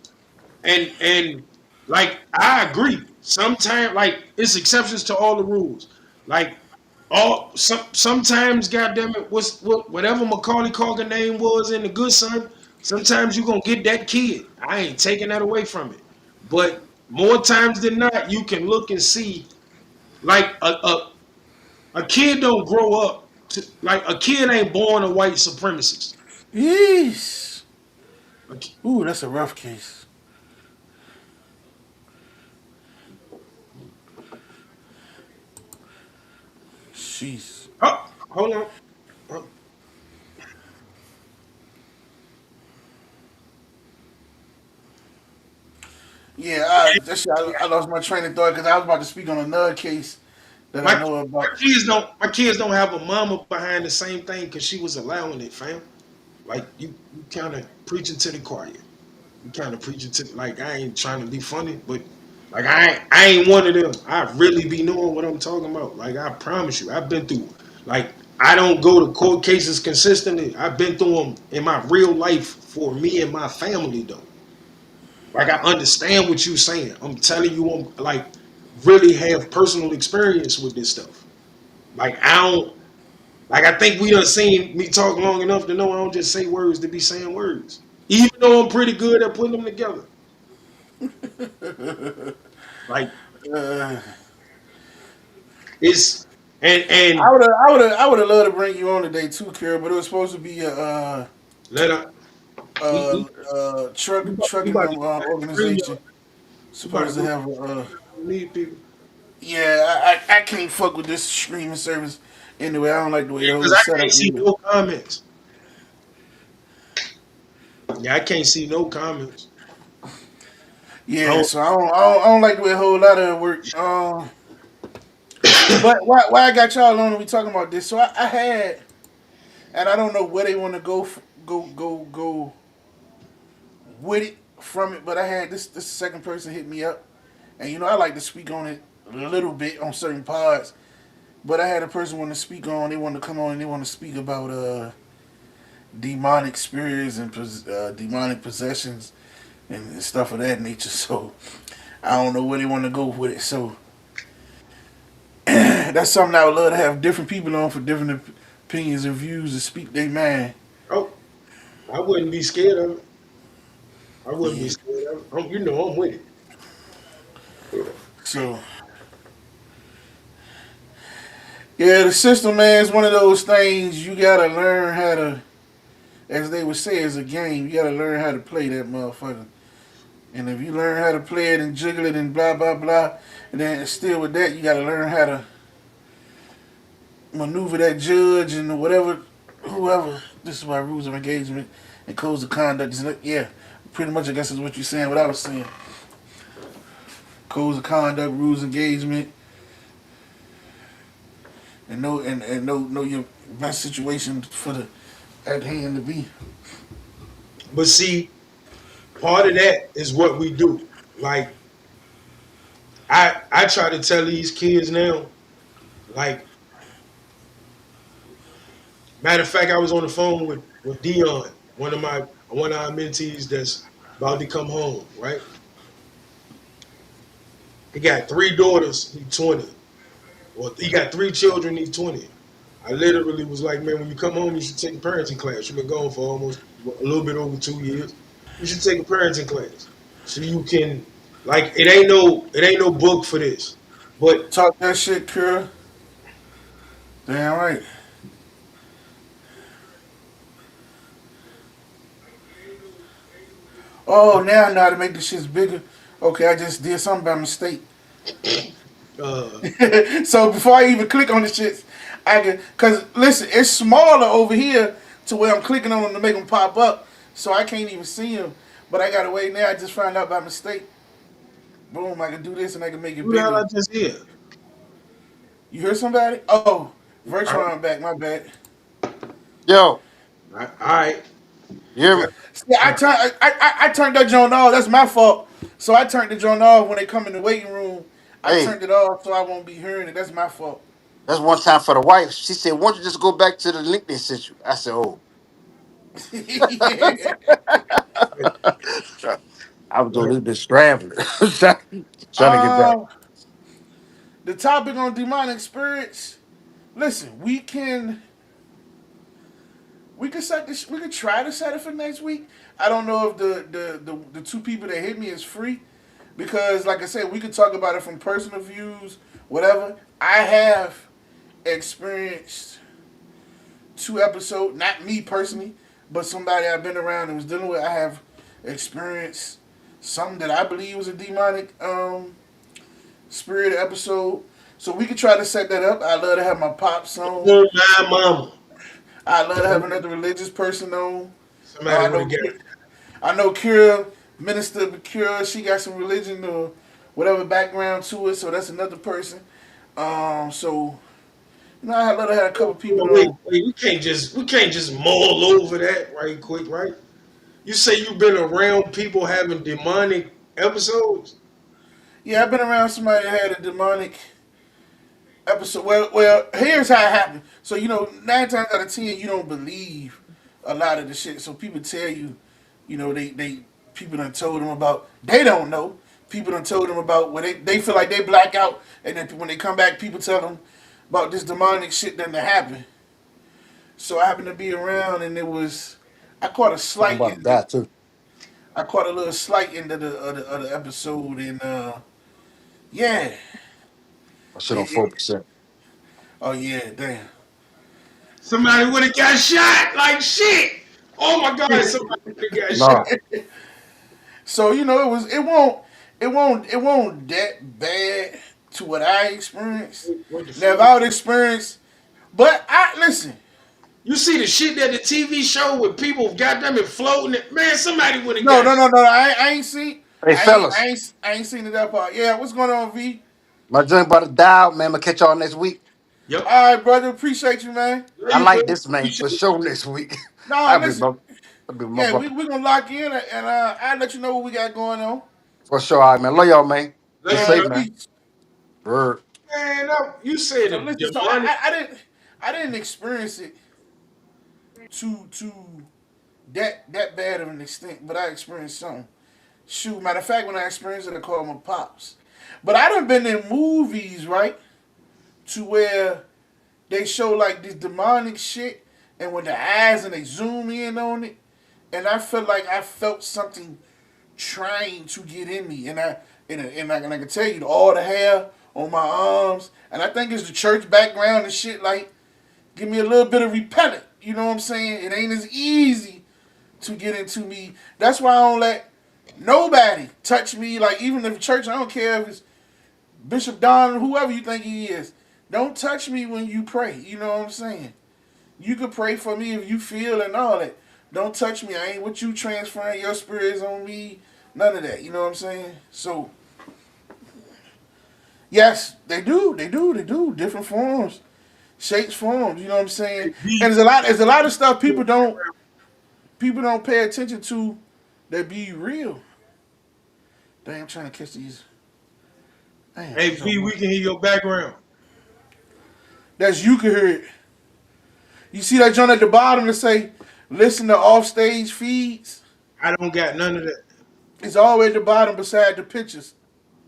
and like I agree. Sometimes like it's exceptions to all the rules. Like sometimes, goddamn it, whatever Macaulay Culkin name was in The Good Son, sometimes you gonna get that kid. I ain't taking that away from it. But more times than not, you can look and see like a kid don't grow up to like a kid ain't born a white supremacist. Yeesh. A Ooh, that's a rough case. Jeez. oh, hold on. Oh, Yeah, that shit, I lost my train of thought because I was about to speak on another case that I My know my about. kids don't have a mama behind the same thing because she was allowing it, fam. Like you kind of preaching to the choir. You kind of preaching to like I ain't trying to be funny, but like I ain't one of them. I really be knowing what I'm talking about. Like I promise you, I've been through. Like I don't go to court cases consistently. I've been through them in my real life for me and my family though. Like I understand what you're saying. I'm telling you, I'm like really have personal experience with this stuff. Like I don't. Like I think we done seen me talk long enough to know I don't just say words to be saying words. Even though I'm pretty good at putting them together. Like Uh, it's and I would have loved to bring you on today too, Kara, but it was supposed to be a let up. We, trucking about to get that organization premium. We about to supposed to go have need people. yeah, I can't fuck with this streaming service anyway. I don't like the way Yeah, the because whole I can't setup see either. no comments. Yeah, I can't see no comments. I Yeah, don't, so I don't like the way a whole lot of it work. But why I got y'all on and we talking about this? So I had, and I don't know where they want to go with it from it. But I had this second person hit me up, and I like to speak on it a little bit on certain parts. But I had a person want to speak on. They want to come on and they want to speak about demonic spirits and demonic possessions and stuff of that nature. So I don't know where they want to go with it. So that's something I would love to have different people on for different opinions and views to speak their mind. oh, I wouldn't be scared of it. I wouldn't be Yeah. scared of it. You know I'm with it. So yeah, the system, man, is one of those things you gotta learn how to, as they would say, it's a game. You gotta learn how to play that motherfucker. And if you learn how to play it and jiggle it and blah blah blah, and then still with that, you gotta learn how to maneuver that judge and whatever, whoever. This is why rules of engagement and codes of conduct. Yeah, pretty much I guess is what you're saying. What I was saying, codes of conduct, rules of engagement, and know your best situation for the at hand to be. But see, part of that is what we do. Like I try to tell these kids now, like matter of fact, I was on the phone with Dion, one of our mentees that's about to come home, right? He got three daughters, he's 20. Well, he got three children, he's 20. I literally was like, man, when you come home, you should take a parenting class. You've been gone for almost a little bit over 2 years. You should take a parenting class. So you can like it ain't no book for this. But Talk that shit, Kira. Damn right. Oh, now I know how to make the shits bigger. Okay, I just did something by mistake. uh So before I even click on the shits, I can, cause listen, it's smaller over here, to where I'm clicking on them to make them pop up, so I can't even see them. But I gotta wait now. I just found out by mistake. Boom! I can do this and I can make it Who the hell bigger. I just hear? You heard somebody? Oh, All Virtual back. My bad. Yo, right, all right. you hear Yeah. me? Yeah, I turned that joint off. That's my fault. So I turned the joint off when they come in the waiting room. I Hey, turned it off so I won't be hearing it. That's my fault. that's one time for the wife. She said, "Why don't you just go back to the link they sent you?" I said, "Oh, Yeah. I was doing this bit scrambling, trying to get back." Um, the topic on demonic spirits. Listen, we can set this. We could try to set it for next week. I don't know if the two people that hit me is free because, like I said, we could talk about it from personal views, whatever. I have experienced two episodes, not me personally, but somebody I've been around and was dealing with. I have experienced something that I believe was a demonic spirit episode. So we could try to set that up. I love to have my pops on. Oh, my mama. I love to have another religious person on. Somebody I would have know, got I know, Kira, Minister Kira. She got some religion or whatever background to it, so that's another person. So I love to have a couple people wait, on. wait, we can't just mull over that right quick, right? You say you've been around people having demonic episodes? Yeah, I've been around somebody that had a demonic episode. Well, here's how it happened. So nine times out of ten, you don't believe a lot of the shit. So people tell you, they people done told them about. They don't know. People done told them about where they feel like they black out, and then when they come back, people tell them about this demonic shit that happened. So I happened to be around, and it was. I caught a I'm slight about to end. die too. I caught a little slight end of the episode, and yeah, I shit on it, it, 4%. oh yeah, damn. Somebody would have got shot like shit. Oh my God, somebody would have got shot. No, So it won't that bad to what I experienced. What the Now if fuck? I would experience, but I listen. You see the shit that the TV show with people goddamn it floating it. Man, somebody would have No, got no, shot. no, no. I ain't seen. hey fellas, I ain't seen it that part. Yeah, what's going on, V? my joint about to die out, man. I'm gonna catch y'all next week. Yep. All right, brother. Appreciate you, man. There I you go. like this man for sure next week. No, I'll be listen. my, I'll be my Yeah, brother we gonna lock in and I'll let you know what we got going on. for sure. All right, man. Love y'all, man. Be Love you, safe, brother. man. Peace. Word. Man, you said So a listen. So demonic. I didn't experience it to that bad of an extent, but I experienced something. Shoot, matter of fact, when I experienced it, I called my pops. But I done been in movies, right, to where they show like this demonic shit, and with the eyes and they zoom in on it, and I felt like I felt something trying to get in me, and I can tell you all the hair on my arms, and I think it's the church background and shit. Like, give me a little bit of repellent. You know what I'm saying? It ain't as easy to get into me. That's why I don't let nobody touch me. Like even if church, I don't care if it's Bishop Don or whoever you think he is. Don't touch me when you pray. You know what I'm saying? You could pray for me if you feel and all that. Don't touch me. I ain't with you transferring your spirits on me. None of that. You know what I'm saying? So yes, they do. They do. They do. Different forms, shapes, forms. You know what I'm saying? And there's a lot of stuff people don't pay attention to that be real. Damn, I'm trying to catch these. Damn, Hey, these V, on. we can hear your background. That's you can hear it. You see that joint at the bottom that say, "Listen to off stage feeds." I don't got none of that. It's always at the bottom beside the pictures.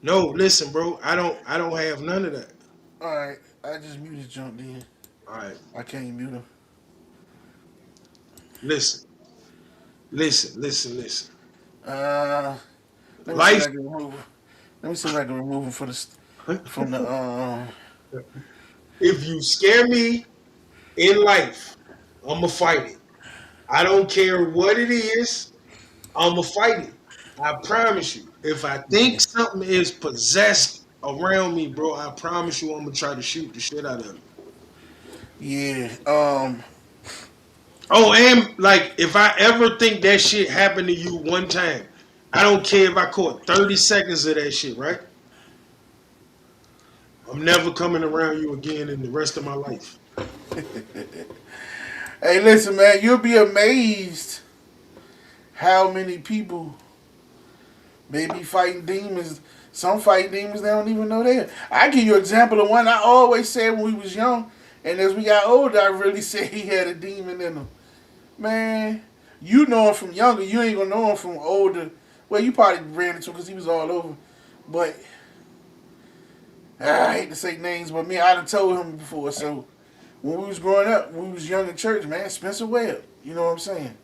No, listen, bro. I don't have none of that. All right, I just muted junk then. All right. I can't mute him. Listen. Listen. Listen. Listen. Uh, let me see if Life. I can remove him. Let me see if I can remove him from the. If you scare me in life, I'ma fight it. I don't care what it is. I'ma fight it. I promise you. If I Yeah, think something is possessed around me, bro, I promise you, I'm gonna try to shoot the shit out of it. yeah. Oh, and like if I ever think that shit happened to you one time, I don't care if I caught 30 seconds of that shit, right? I'm never coming around you again in the rest of my life. Hey, listen, man, you'll be amazed how many people may be fighting demons. Some fight demons they don't even know they're. I give you an example of one I always said when we was young, and as we got older, I really said he had a demon in him. Man, you know him from younger. You ain't gonna know him from older. Well, you probably ran into him because he was all over. But I hate to say names, but me, I'd have told him before. So when we was growing up, when we was young in church, man, Spencer Webb. You know what I'm saying?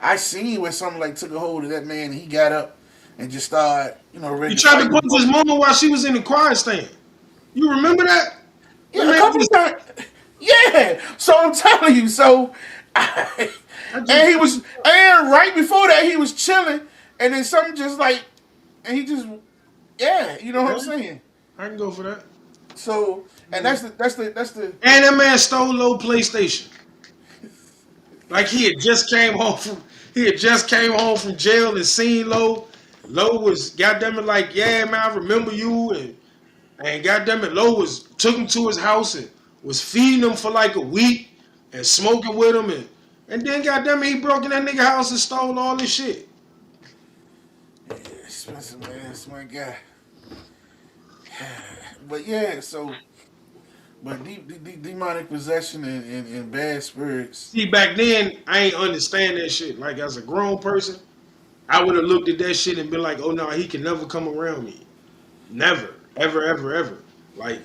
I seen where something like took a hold of that man, and he got up and just started, ready He to tried fight to him. punch his mama while she was in the choir stand. You remember that? That Yeah, a man couple just, of times. Yeah. So I'm telling you. So, I, I just, and he was, and right before that, he was chilling, and then something just like, and he just, yeah, you know what yeah, I'm saying. I can go for that. So, and that's the. And that man stole low PlayStation. Like he had just came home from jail and seen Low. Low was goddamn it like, yeah man, I remember you and goddamn it, Low was took him to his house and was feeding him for like a week and smoking with him and then goddamn it, he broke in that nigga house and stole all this shit. Expensive man, that's my guy. But yeah, so but demonic possession and bad spirits. See, back then I ain't understand that shit. Like as a grown person, I would have looked at that shit and been like, oh no, he can never come around me. Never. Ever, ever, ever. Like,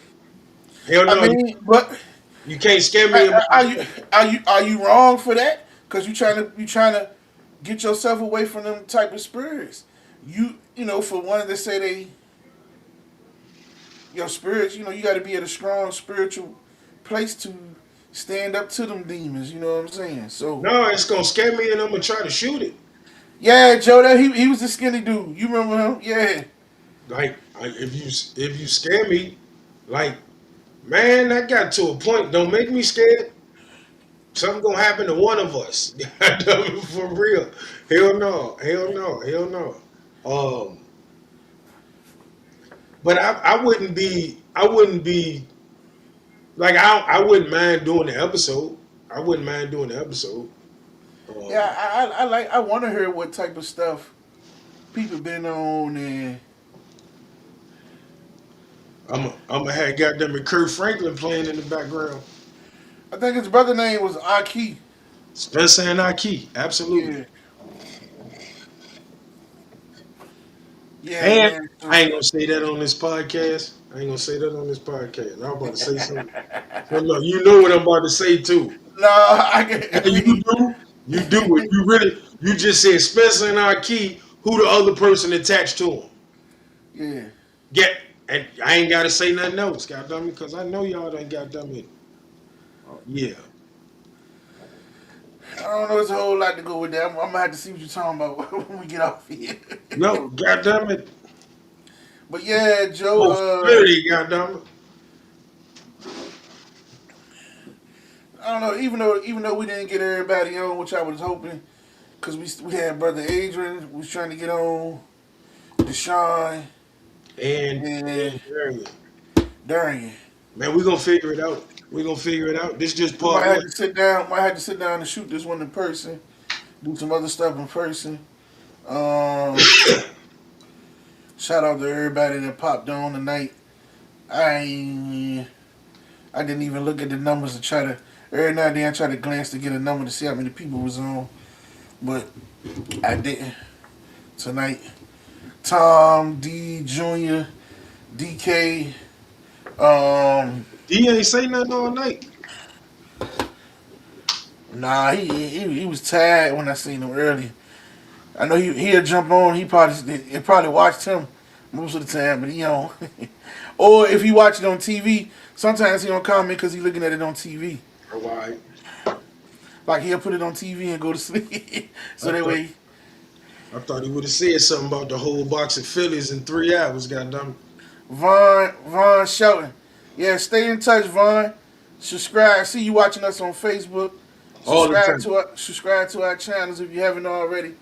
hell I no, mean, but you can't scare me in are, my are you are you wrong for that? Because you trying to get yourself away from them type of spirits. For one to say your spirits, you got to be at a strong spiritual place to stand up to them demons. You know what I'm saying? So no, it's gonna scare me and I'm gonna try to shoot it. yeah, Joe, that he was the skinny dude. You remember him? Yeah. Like if you scare me, like man, that got to a point. Don't make me scared. Something gonna happen to one of us. For real. Hell no. Hell no. Hell no. But I wouldn't be like I wouldn't mind doing the episode. I wouldn't mind doing the episode. Yeah, Um, I want to hear what type of stuff people been on, and I'm gonna have goddamn it Kurt Franklin playing in the background. I think his brother name was Aki. Spencer and Aki, absolutely. Yeah, yeah, And man. So, I ain't gonna say that on this podcast. I ain't gonna say that on this podcast. I'm about to say something. So look, you know what I'm about to say too. no, Yeah, I you mean, do. You do it. You just said Spencer and Aki. Who the other person attached to him? yeah. Get and I ain't gotta say nothing else, goddamn it, because I know y'all done goddamn it. Yeah. I don't know. There's a whole lot to go with that. I'm gonna have to see what you're talking about when we get off here. No, goddamn it. But yeah, Joe. Most really, goddamn it. I don't know. Even though we didn't get everybody on, which I was hoping, because we had brother Adrian was trying to get on, Deshaun And and Darian. Darian. Man, we gonna figure it out. We gonna figure it out. This just We part one. might have to sit down and shoot this one in person. Do some other stuff in person. Um, Shout out to everybody that popped on tonight. I I didn't even look at the numbers to try to. Every now and then I try to glance to get a number to see how many people was on, but I didn't tonight. Tom D Junior, DK. D ain't say nothing all night. Nah, he was tired when I seen him earlier. I know he'll jump on. He probably watched him most of the time, but he on. Or if he watch it on TV, sometimes he don't comment because he looking at it on TV. Oh, all right. Like he'll put it on TV and go to sleep. I So that thought way, I thought he would have said something about the whole box of Phillies in 3 hours, goddamn. Vaughn Shelton. Yeah, stay in touch, Vaughn. Subscribe. See you watching us on Facebook. all the time. Subscribe to our channels if you haven't already,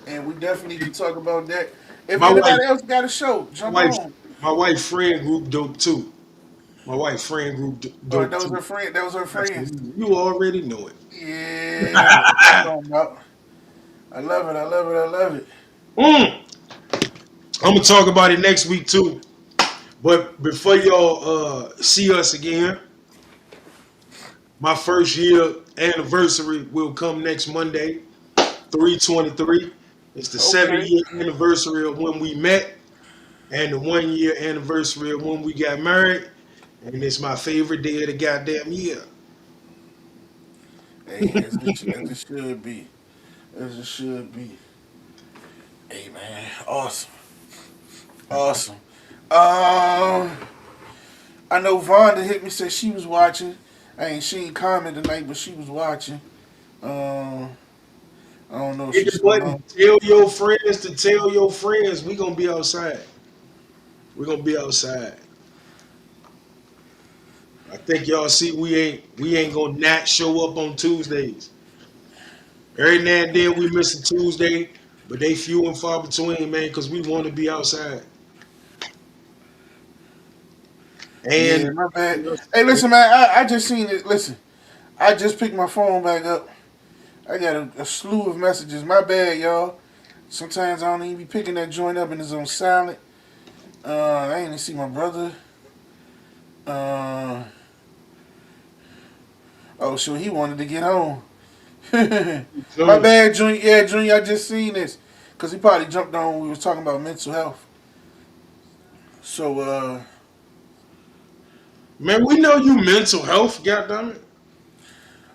and we definitely can talk about that. If My wife, anybody else got a show, my jump wife, on. my wife friend group dope too. My wife friend group Or dope those too. are friends. Those are friends. You already know it. Yeah, that's what I'm talking about. I love it. I love it. I love it. Mm. I'm gonna talk about it next week too. But before y'all see us again, my first year anniversary will come next Monday, 3/23. It's the Okay. 7-year anniversary of when we met and the 1-year anniversary of when we got married. And it's my favorite day of the goddamn year. Hey, as it should be. As it should be. Hey man, awesome, awesome. Um, I know Vonda hit me said she was watching. She ain't commented tonight, but she was watching. Um, I don't know if Hit she's the still button. on. Tell your friends to tell your friends we gonna be outside. We're gonna be outside. I think y'all see we ain't gonna not show up on Tuesdays. Every now and then we miss a Tuesday, but they few and far between, man, because we want to be outside. Yeah, And my bad. Hey, listen, man, I just seen it. Listen, I just picked my phone back up. I got a slew of messages. My bad, y'all. Sometimes I don't even be picking that joint up and it's on silent. I ain't even see my brother. Uh, oh, sure, he wanted to get home. My soon. bad, Junior. Yeah, Junior, I just seen this. Because he probably jumped on when we was talking about mental health. So, Man, we know you mental health, goddammit.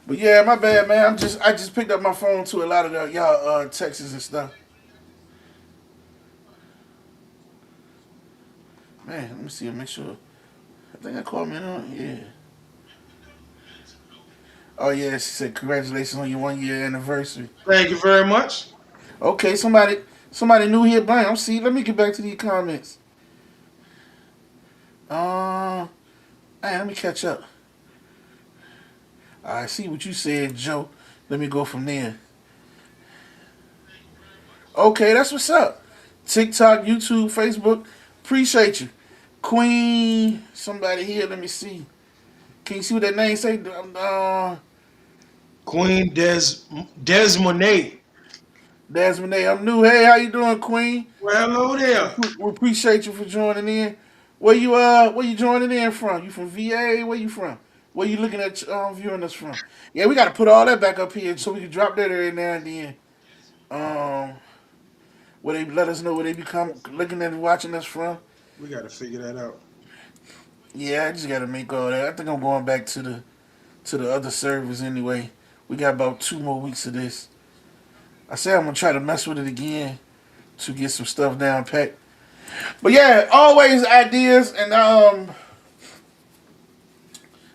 but yeah, my bad, man. I just picked up my phone to a lot of y'all texts and stuff. Man, let me see. Make sure. I think I called me on. Yeah. Oh yeah, she said congratulations on your 1 year anniversary. Thank you very much. Okay, somebody new here. Bang. I'm see. Let me get back to these comments. Uh, hey, let me catch up. I see what you said, Joe. Let me go from there. Okay, that's what's up. TikTok, YouTube, Facebook. Appreciate you. Queen, somebody here. Let me see. Can you see what that name say? Queen Desmonet. Desmond A. I'm new. Hey, how you doing, Queen? Well, hello there. We appreciate you for joining in. Where you joining in from? You from VA? Where you from? Where you looking at viewing us from? Yeah, we got to put all that back up here so we can drop that every now and then. Um, where they let us know where they become looking at and watching us from. We got to figure that out. Yeah, I just got to make all that. I think I'm going back to the other servers anyway. We got about 2 more weeks of this. I said I'm gonna try to mess with it again to get some stuff down packed. But yeah, always ideas, and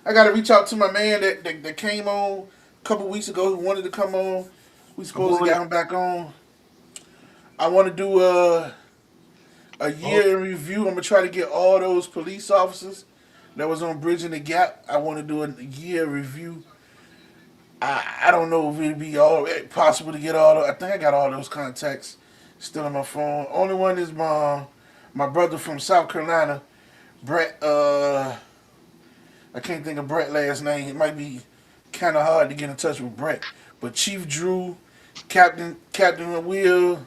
I gotta reach out to my man that came on a couple weeks ago who wanted to come on. We I'm supposed to on it. get him back on. I want to do a Oh, year in review. I'm gonna try to get all those police officers that was on Bridging the Gap. I want to do a year review. I don't know if it'd be all possible to get all. I think I got all those contacts still on my phone. Only one is my brother from South Carolina, Brett. I can't think of Brett last name. It might be kind of hard to get in touch with Brett. But Chief Drew, Captain Will,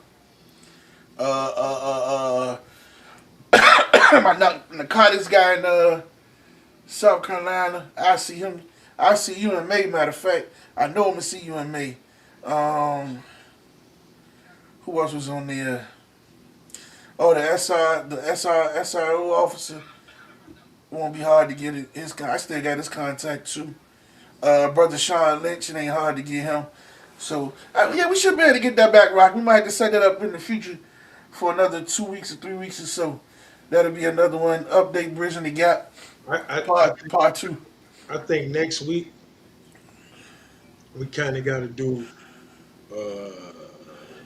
my narcotics guy in South Carolina. I see him. I see you in May. Matter of fact, I know I'm gonna see you in May. Um, who else was on there? Oh, the SRO officer. Won't be hard to get his. I still got his contact too. Brother Sean Lynch. It ain't hard to get him. So yeah, we should be able to get that back, Rock. We might have to set that up in the future for another 2 weeks or 3 weeks or so. That'll be another one. Update Bridging the Gap, I, I, I part think part two. I think next week we kind of got to do uh,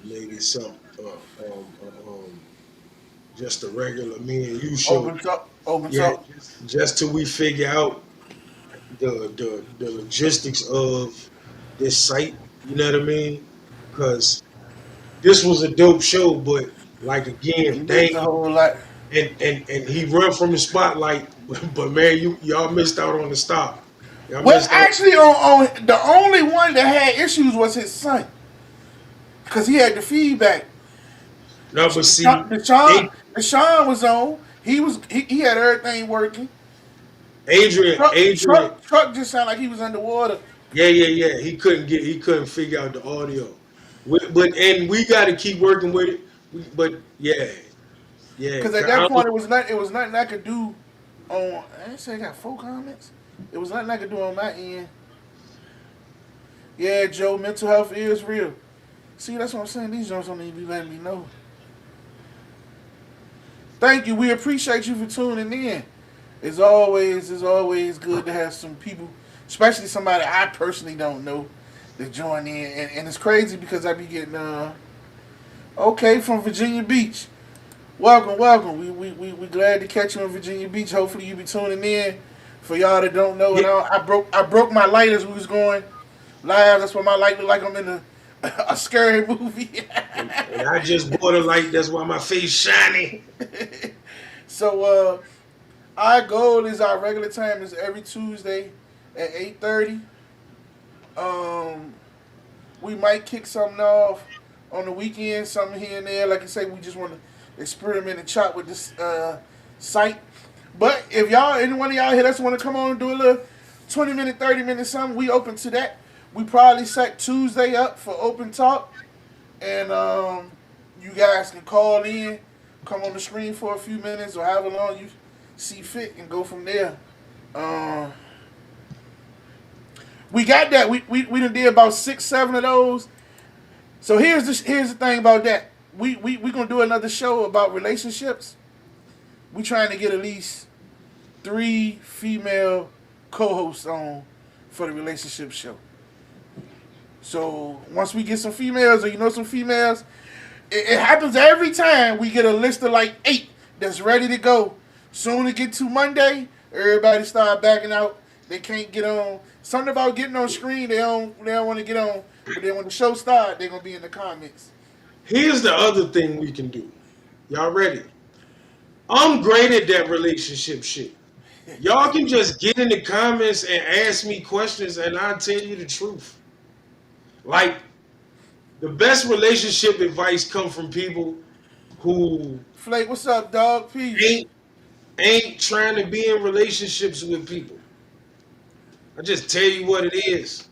maybe some just a regular me and you show. Open talk. Open Yeah, talk. just till we figure out the logistics of this site. You know what I mean? Because this was a dope show, but like He again, missed dang, a whole lot. and he run from the spotlight, but man, y'all missed out on the stop. Y'all Well, missed out. actually, on the only one that had issues was his son, because he had the feedback. No, but see, Deshaun, A- Deshaun was on. He had everything working. Adrian, Truck just sounded like he was underwater. yeah. He couldn't figure out the audio. But and we got to keep working with it. But yeah. Because at that point, it was nothing I could do. On I didn't say I got 4 comments. It was nothing I could do on my end. Yeah, Joe, mental health is real. See, that's what I'm saying. These joints don't even be letting me know. Thank you. We appreciate you for tuning in. It's always good to have some people, especially somebody I personally don't know, that join in. And it's crazy because I be getting okay from Virginia Beach. Welcome, welcome. We glad to catch you in Virginia Beach. Hopefully you be tuning in. For y'all that don't know, yeah, and I broke my light as we was going live. That's what my light look like. I'm in a scary movie. and I just bought a light. That's why my face shiny. So our goal is our regular time is every Tuesday at 8:30. Um, we might kick something off on the weekend, something here and there. Like I say, we just want to experiment and chop with this site. But if y'all, any one of y'all here that's want to come on and do a little 20-minute, 30-minute something, we open to that. We probably set Tuesday up for open talk, and you guys can call in, come on the screen for a few minutes or however long you see fit, and go from there. Um, we got that. We done did about 6, 7 of those. So here's the thing about that. We gonna do another show about relationships. We trying to get at least 3 female co-hosts on for the relationship show. So once we get some females, or some females, it happens every time we get a list of like 8 that's ready to go. Soon to get to Monday, everybody start backing out. They can't get on. Something about getting on screen, they don't want to get on. But then when the show starts, they're gonna be in the comments. Here's the other thing we can do. Y'all ready? I'm great at that relationship shit. Y'all can just get in the comments and ask me questions, and I'll tell you the truth. Like the best relationship advice come from people who Flake, what's up, dog? Peace. ain't ain't trying to be in relationships with people. I just tell you what it is,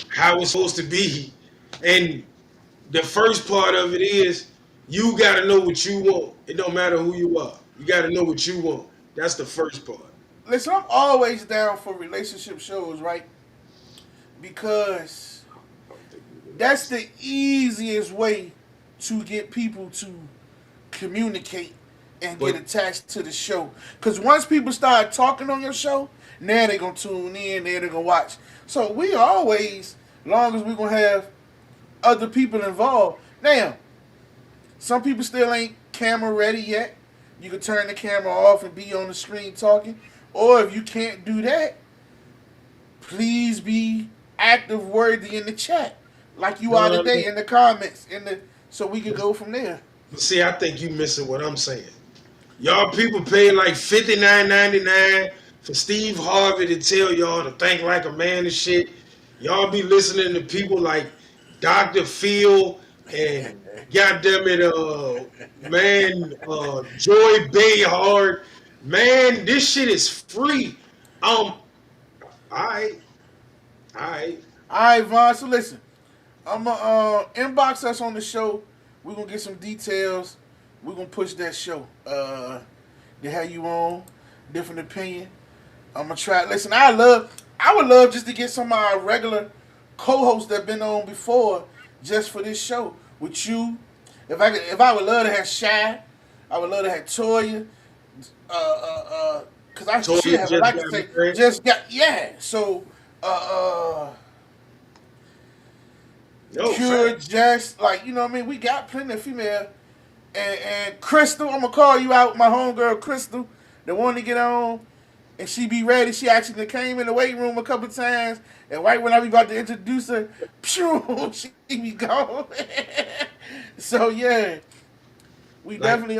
how it's supposed to be, and the first part of it is you got to know what you want. It don't matter who you are. You got to know what you want. That's the first part. Listen, I'm always down for relationship shows, right? Because I don't think we can that's the easiest way to get people to communicate and get But attached to the show. Because once people start talking on your show, now they're going to tune in, now they're going to watch. So we always, long as we're going to have other people involved. Now, some people still ain't camera ready yet. You can turn the camera off and be on the screen talking. Or if you can't do that, please be active worthy in the chat. Like you are today in the comments. So we can go from there. see, I think you missing what I'm saying. Y'all people pay like $59.99 for Steve Harvey to tell y'all to think like a man and shit. Y'all be listening to people like Dr. Phil and goddamn it, Joy Behar. Man, this shit is free. I, I, Alright, Vaughn, so listen. I'm going to inbox us on the show. We're going to get some details. We're going to push that show. To have you on. Different opinion. I'm going to try. Listen, I would love just to get some of our regular co-hosts that been on before just for this show. With you. If I would love to have Shy. I would love to have Toya. Because I told should you have just like got to say, married. just got, yeah. So, uh, No, Pure, fact. Jess, like, you know what I mean? We got plenty of female. And Crystal, I'm going to call you out, my homegirl Crystal, that wanted to get on. and she be ready. She actually came in the weight room a couple times, and right when I be about to introduce her, phew, she be gone. So yeah, we Like, definitely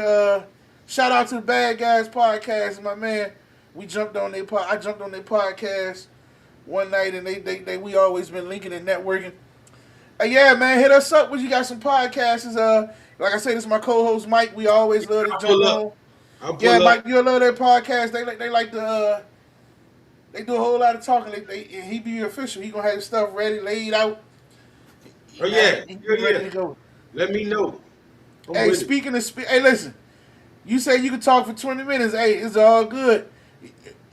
shout out to the Bad Guys podcast, my man. We jumped on their I jumped on their podcast one night, and they we always been linking and networking. Yeah, man, hit us up when you got some podcasts. Like I said, this is my co-host Mike. We always love to I'll jump pull up. on. I'll Yeah, pull up. Mike, you love their podcast. They like to they do a whole lot of talking. And he be official. He gonna have his stuff ready, laid out. Oh Man, yeah, he be yeah, ready yeah. to go. Let me know. I'm Hey, with it. speaking of hey, listen. You say you can talk for 20 minutes. Hey, it's all good.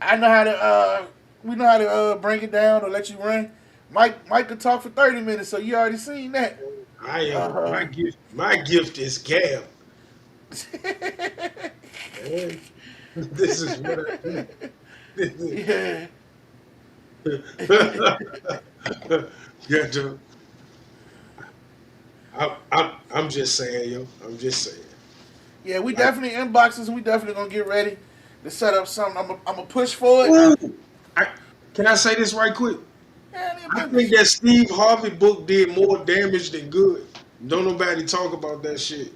I know how to. We know how to bring it down or let you run. Mike could talk for 30 minutes, so you already seen that. I am my Uh, gift. My gift is gab. Man. This is what I do. This is, yeah, yeah, dude. I'm just saying, yo. I'm just saying. yeah. We Like, definitely inboxes. We definitely gonna get ready to set up something. I'm a push for it. ooh, I, can I say this right quick? Yeah, their I think business. that Steve Harvey book did more damage than good. Don't nobody talk about that shit.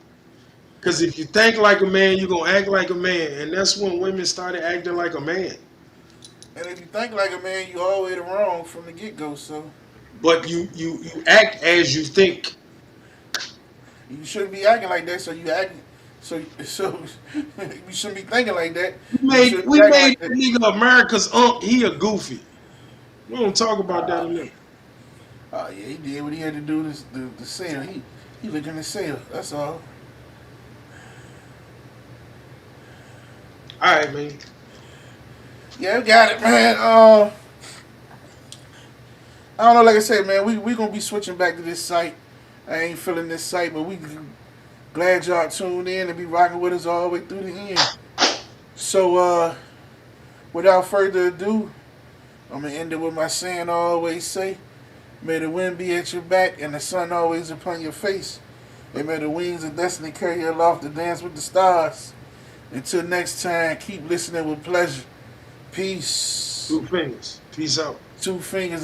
Because if you think like a man, you're going to act like a man. And that's when women started acting like a man. And if you think like a man, you always wrong from the get go. So But you act as you think. you shouldn't be acting like that. So you act. So you shouldn't be thinking like that. You should be We acting made like that that. nigga America's unk. He a goofy. We don't talk about that Uh, enough. oh yeah, he did what he had to do to sell. He looking to sell. That's all. All right, man. Yeah, we got it, man. I don't know. Like I said, man, we gonna be switching back to this site. I ain't feeling this site, but we glad y'all tuned in and be rocking with us all the way through the end. So, without further ado, I'm gonna end it with my saying I always say: May the wind be at your back and the sun always upon your face. And may the wings of destiny carry you aloft to dance with the stars. Until next time, keep listening with pleasure. Peace. Two fingers. Peace out. Two fingers.